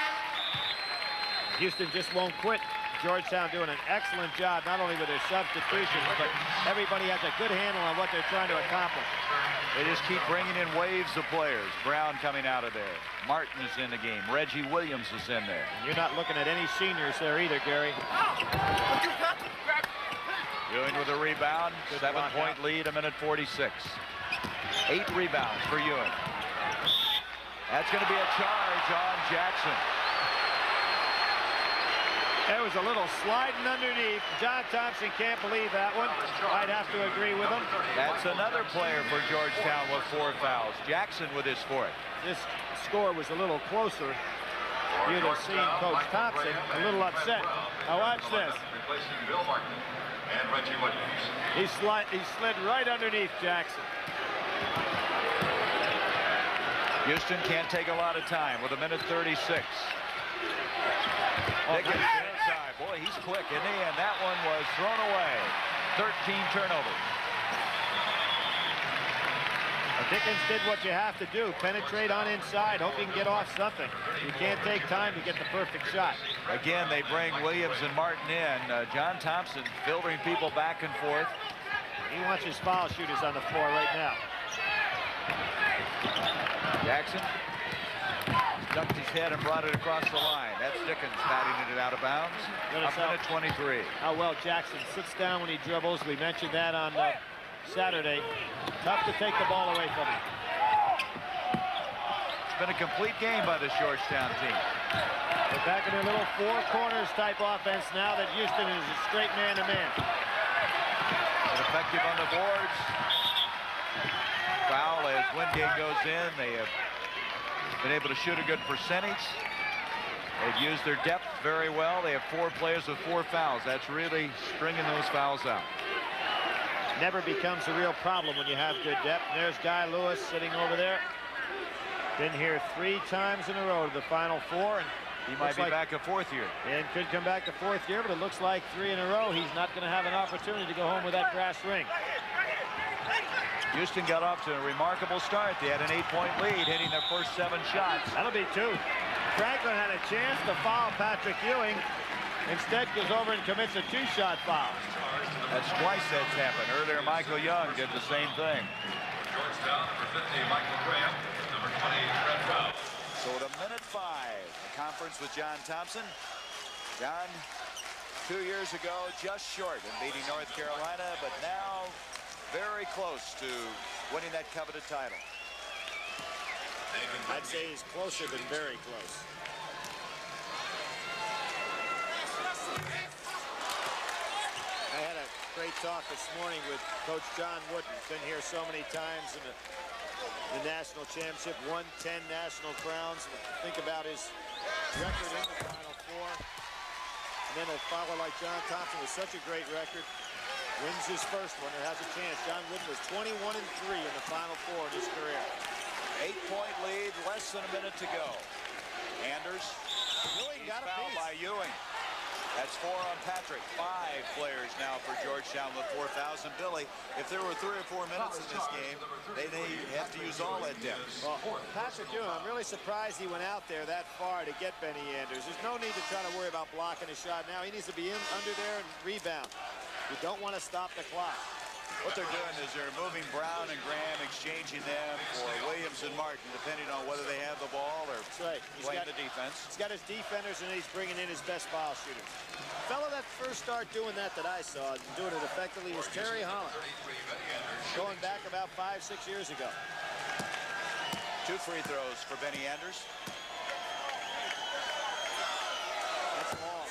Houston just won't quit. Georgetown doing an excellent job, not only with their substitutions, but everybody has a good handle on what they're trying to accomplish. They just keep bringing in waves of players. Brown coming out of there. Martin is in the game. Reggie Williams is in there. And you're not looking at any seniors there either, Gary. Ewing with a rebound. 7-point lead, 1:46. 8 rebounds for Ewing. That's going to be a charge on Jackson. There was a little sliding underneath. John Thompson can't believe that one. I'd have to agree with him. That's another player for Georgetown with 4 fouls. Jackson with his 4th. This score was a little closer. You'd have seen Coach Thompson a little upset. Now watch this. Replacing Bill Martin and Reggie Williams. He slid right underneath Jackson. Houston can't take a lot of time with 1:36. Dickens inside. Boy, he's quick, isn't he? And that one was thrown away. 13 turnovers. Well, Dickens did what you have to do. Penetrate on inside. Hope you can get off something. You can't take time to get the perfect shot. Again, they bring Williams and Martin in. John Thompson filtering people back and forth. He wants his foul shooters on the floor right now. Jackson ducked his head and brought it across the line. That's Dickens batting it out of bounds. Up 1:23. How well Jackson sits down when he dribbles. We mentioned that on Saturday. Tough to take the ball away from him. It's been a complete game by this Georgetown team. They're back in their little 4 corners type offense now that Houston is a straight man-to-man. Effective on the boards. Foul as Wingate goes in. They have been able to shoot a good percentage. They've used their depth very well. They have 4 players with 4 fouls. That's really stringing those fouls out. Never becomes a real problem when you have good depth. And there's Guy Lewis sitting over there. Been here 3 times in a row to the Final Four. And he might be back a 4th year. And could come back to 4th year, but it looks like 3 in a row. He's not going to have an opportunity to go home with that brass ring. Houston got off to a remarkable start. They had an 8-point lead, hitting their first 7 shots. That'll be 2. Franklin had a chance to foul Patrick Ewing. Instead goes over and commits a 2-shot foul. That's twice that's happened. Earlier, Michael Young did the same thing. Georgetown, number 50, Michael Graham. Number 20, Fred Brown. So at 1:05, the conference with John Thompson. John, 2 years ago, just short in beating North Carolina, but now very close to winning that coveted title. I'd say he's closer than very close. I had a great talk this morning with Coach John Wooden. Been here so many times in the national championship, won 10 national crowns. Think about his record in the Final Four. And then a follower like John Thompson with such a great record wins his first one and has a chance. John Wooden was 21-3 in the Final Four in his career. 8-point lead, less than a minute to go. Anders, Ewing got a fouled piece. by Ewing. That's 4 on Patrick. 5 players now for Georgetown with 4 fouls. And Billy, if there were 3 or 4 minutes in this game, they have to use all that depth. Well, Patrick Ewing, I'm really surprised he went out there that far to get Benny Anders. There's no need to try to worry about blocking a shot now. He needs to be in under there and rebound. You don't want to stop the clock. What they're doing is they're moving Brown and Graham, exchanging them for Williams and Martin, depending on whether they have the ball or right. playing the defense. He's got his defenders, and he's bringing in his best foul shooters. The fellow that first started doing that I saw and doing it effectively was Terry Holland, going back about 5-6 years ago. 2 free throws for Benny Anders. That's long.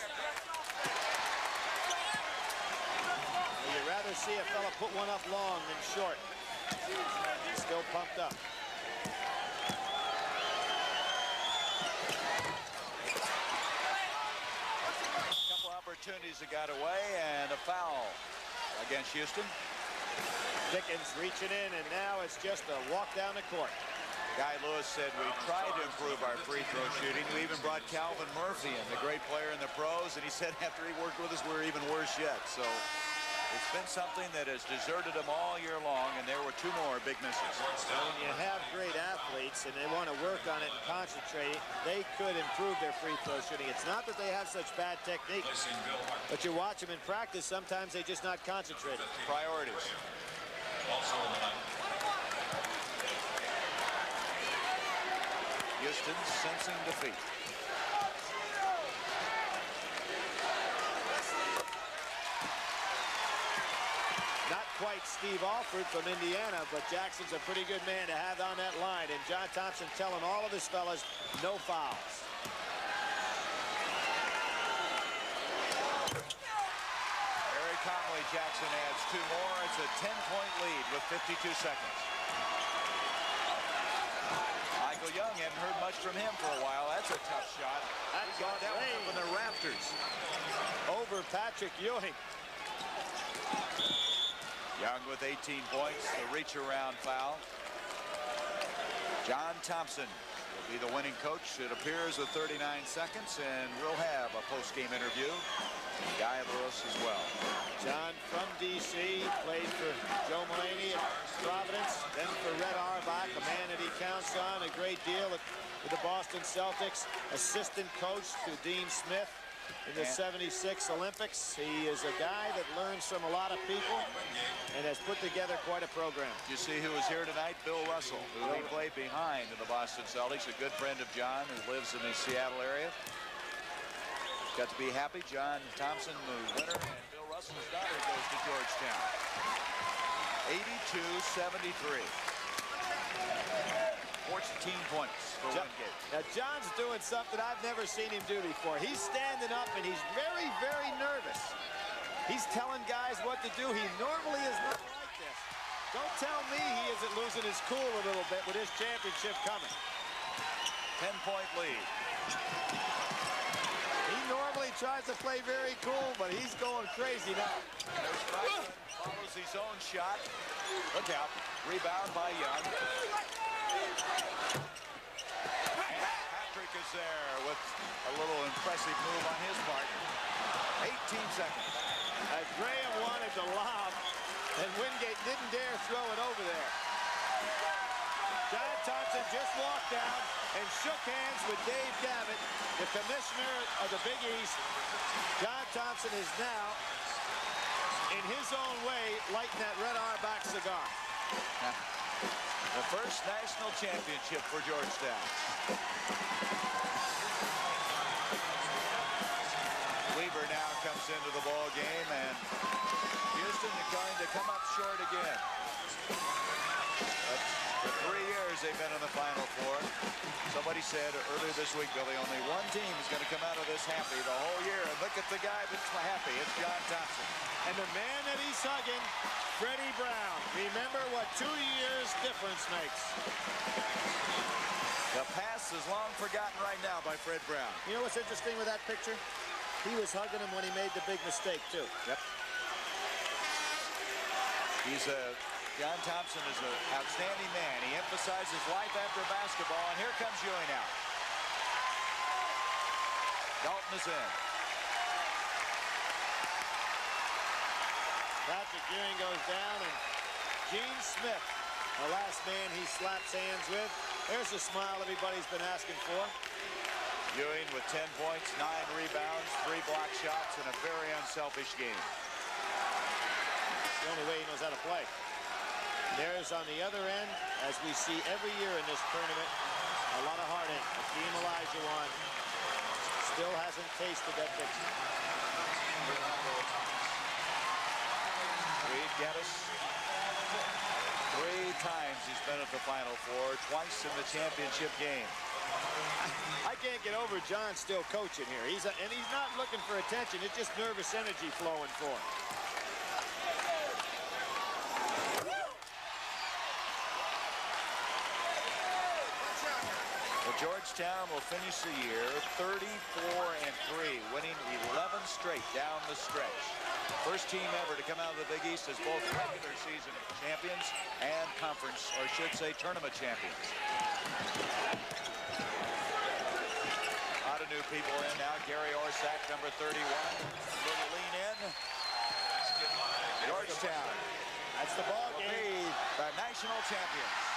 You'd rather see a fella put one up long than short. He's still pumped up. Couple opportunities that got away, and a foul against Houston. Dickens reaching in, and now it's just a walk down the court. Guy Lewis said we tried to improve our free throw shooting. We even brought Calvin Murphy in, the great player in the pros, and he said after he worked with us, we were even worse yet. So It's been something that has deserted them all year long, and there were 2 more big misses. When you have great athletes and they want to work on it and concentrate, they could improve their free throw shooting. It's not that they have such bad technique, but you watch them in practice, sometimes they just not concentrating. Priorities. Also on the night. Houston sensing defeat. Not quite Steve Alford from Indiana, but Jackson's a pretty good man to have on that line. And John Thompson telling all of his fellas, no fouls. Very calmly, Jackson adds 2 more. It's a 10-point lead with 52 seconds. Michael Young, hadn't heard much from him for a while. That's a tough shot. That's He got that one up in the rafters. Over Patrick Ewing. Young with 18 points, the reach around foul. John Thompson will be the winning coach. It appears with 39 seconds, and we'll have a post-game interview. Guy Lewis as well. John from D.C., played for Joe Mulaney at Providence, then for Red Auerbach, a man that he counts on a great deal with the Boston Celtics. Assistant coach to Dean Smith in the '76 Olympics. He is a guy that learns from a lot of people and has put together quite a program. You see who was here tonight? Bill Russell, who he played behind in the Boston Celtics, a good friend of John who lives in the Seattle area. Got to be happy. John Thompson, the winner, and Bill Russell's daughter goes to Georgetown. 82-73. 14 points for Wingate. Now, John's doing something I've never seen him do before. He's standing up, and he's very, very nervous. He's telling guys what to do. He normally is not like this. Don't tell me he isn't losing his cool a little bit with his championship coming. 10-point lead. He normally tries to play very cool, but he's going crazy now. There's Franklin, follows his own shot. Look out. Rebound by Young. And Patrick is there with a little impressive move on his part. 18 seconds. As Graham wanted to lob, and Wingate didn't dare throw it over there. John Thompson just walked down and shook hands with Dave Gavitt, the commissioner of the Big East. John Thompson is now, in his own way, lighting that Red Auerbach cigar. The first national championship for Georgetown. Weaver now comes into the ball game, and Houston is going to come up short again. For 3 years they've been in the Final Four. Somebody said earlier this week, Billy, only one team is going to come out of this happy the whole year. And look at the guy that's happy. It's John Thompson. And the man that he's hugging, Freddie Brown. Remember what 2 years difference makes. The pass is long forgotten right now by Fred Brown. You know what's interesting with that picture? He was hugging him when he made the big mistake, too. Yep. John Thompson is an outstanding man. He emphasizes life after basketball, and here comes Ewing out. Dalton is in. Patrick Ewing goes down, and Gene Smith, the last man he slaps hands with. There's the smile everybody's been asking for. Ewing with 10 points, 9 rebounds, 3 block shots, and a very unselfish game. The only way he knows how to play. There's on the other end, as we see every year in this tournament, a lot of heartache. Hakeem Olajuwon still hasn't tasted that victory. Reed Geddes, 3 times he's been at the Final Four, twice in the championship game. I can't get over John still coaching here. He's not looking for attention. It's just nervous energy flowing for him. Georgetown will finish the year 34-3, winning 11 straight down the stretch. First team ever to come out of the Big East as both regular season champions and conference, or should say tournament champions. A lot of new people in now. Gary Orsak, number 31. Little lean in. Georgetown That's the ball will game. be the national champions.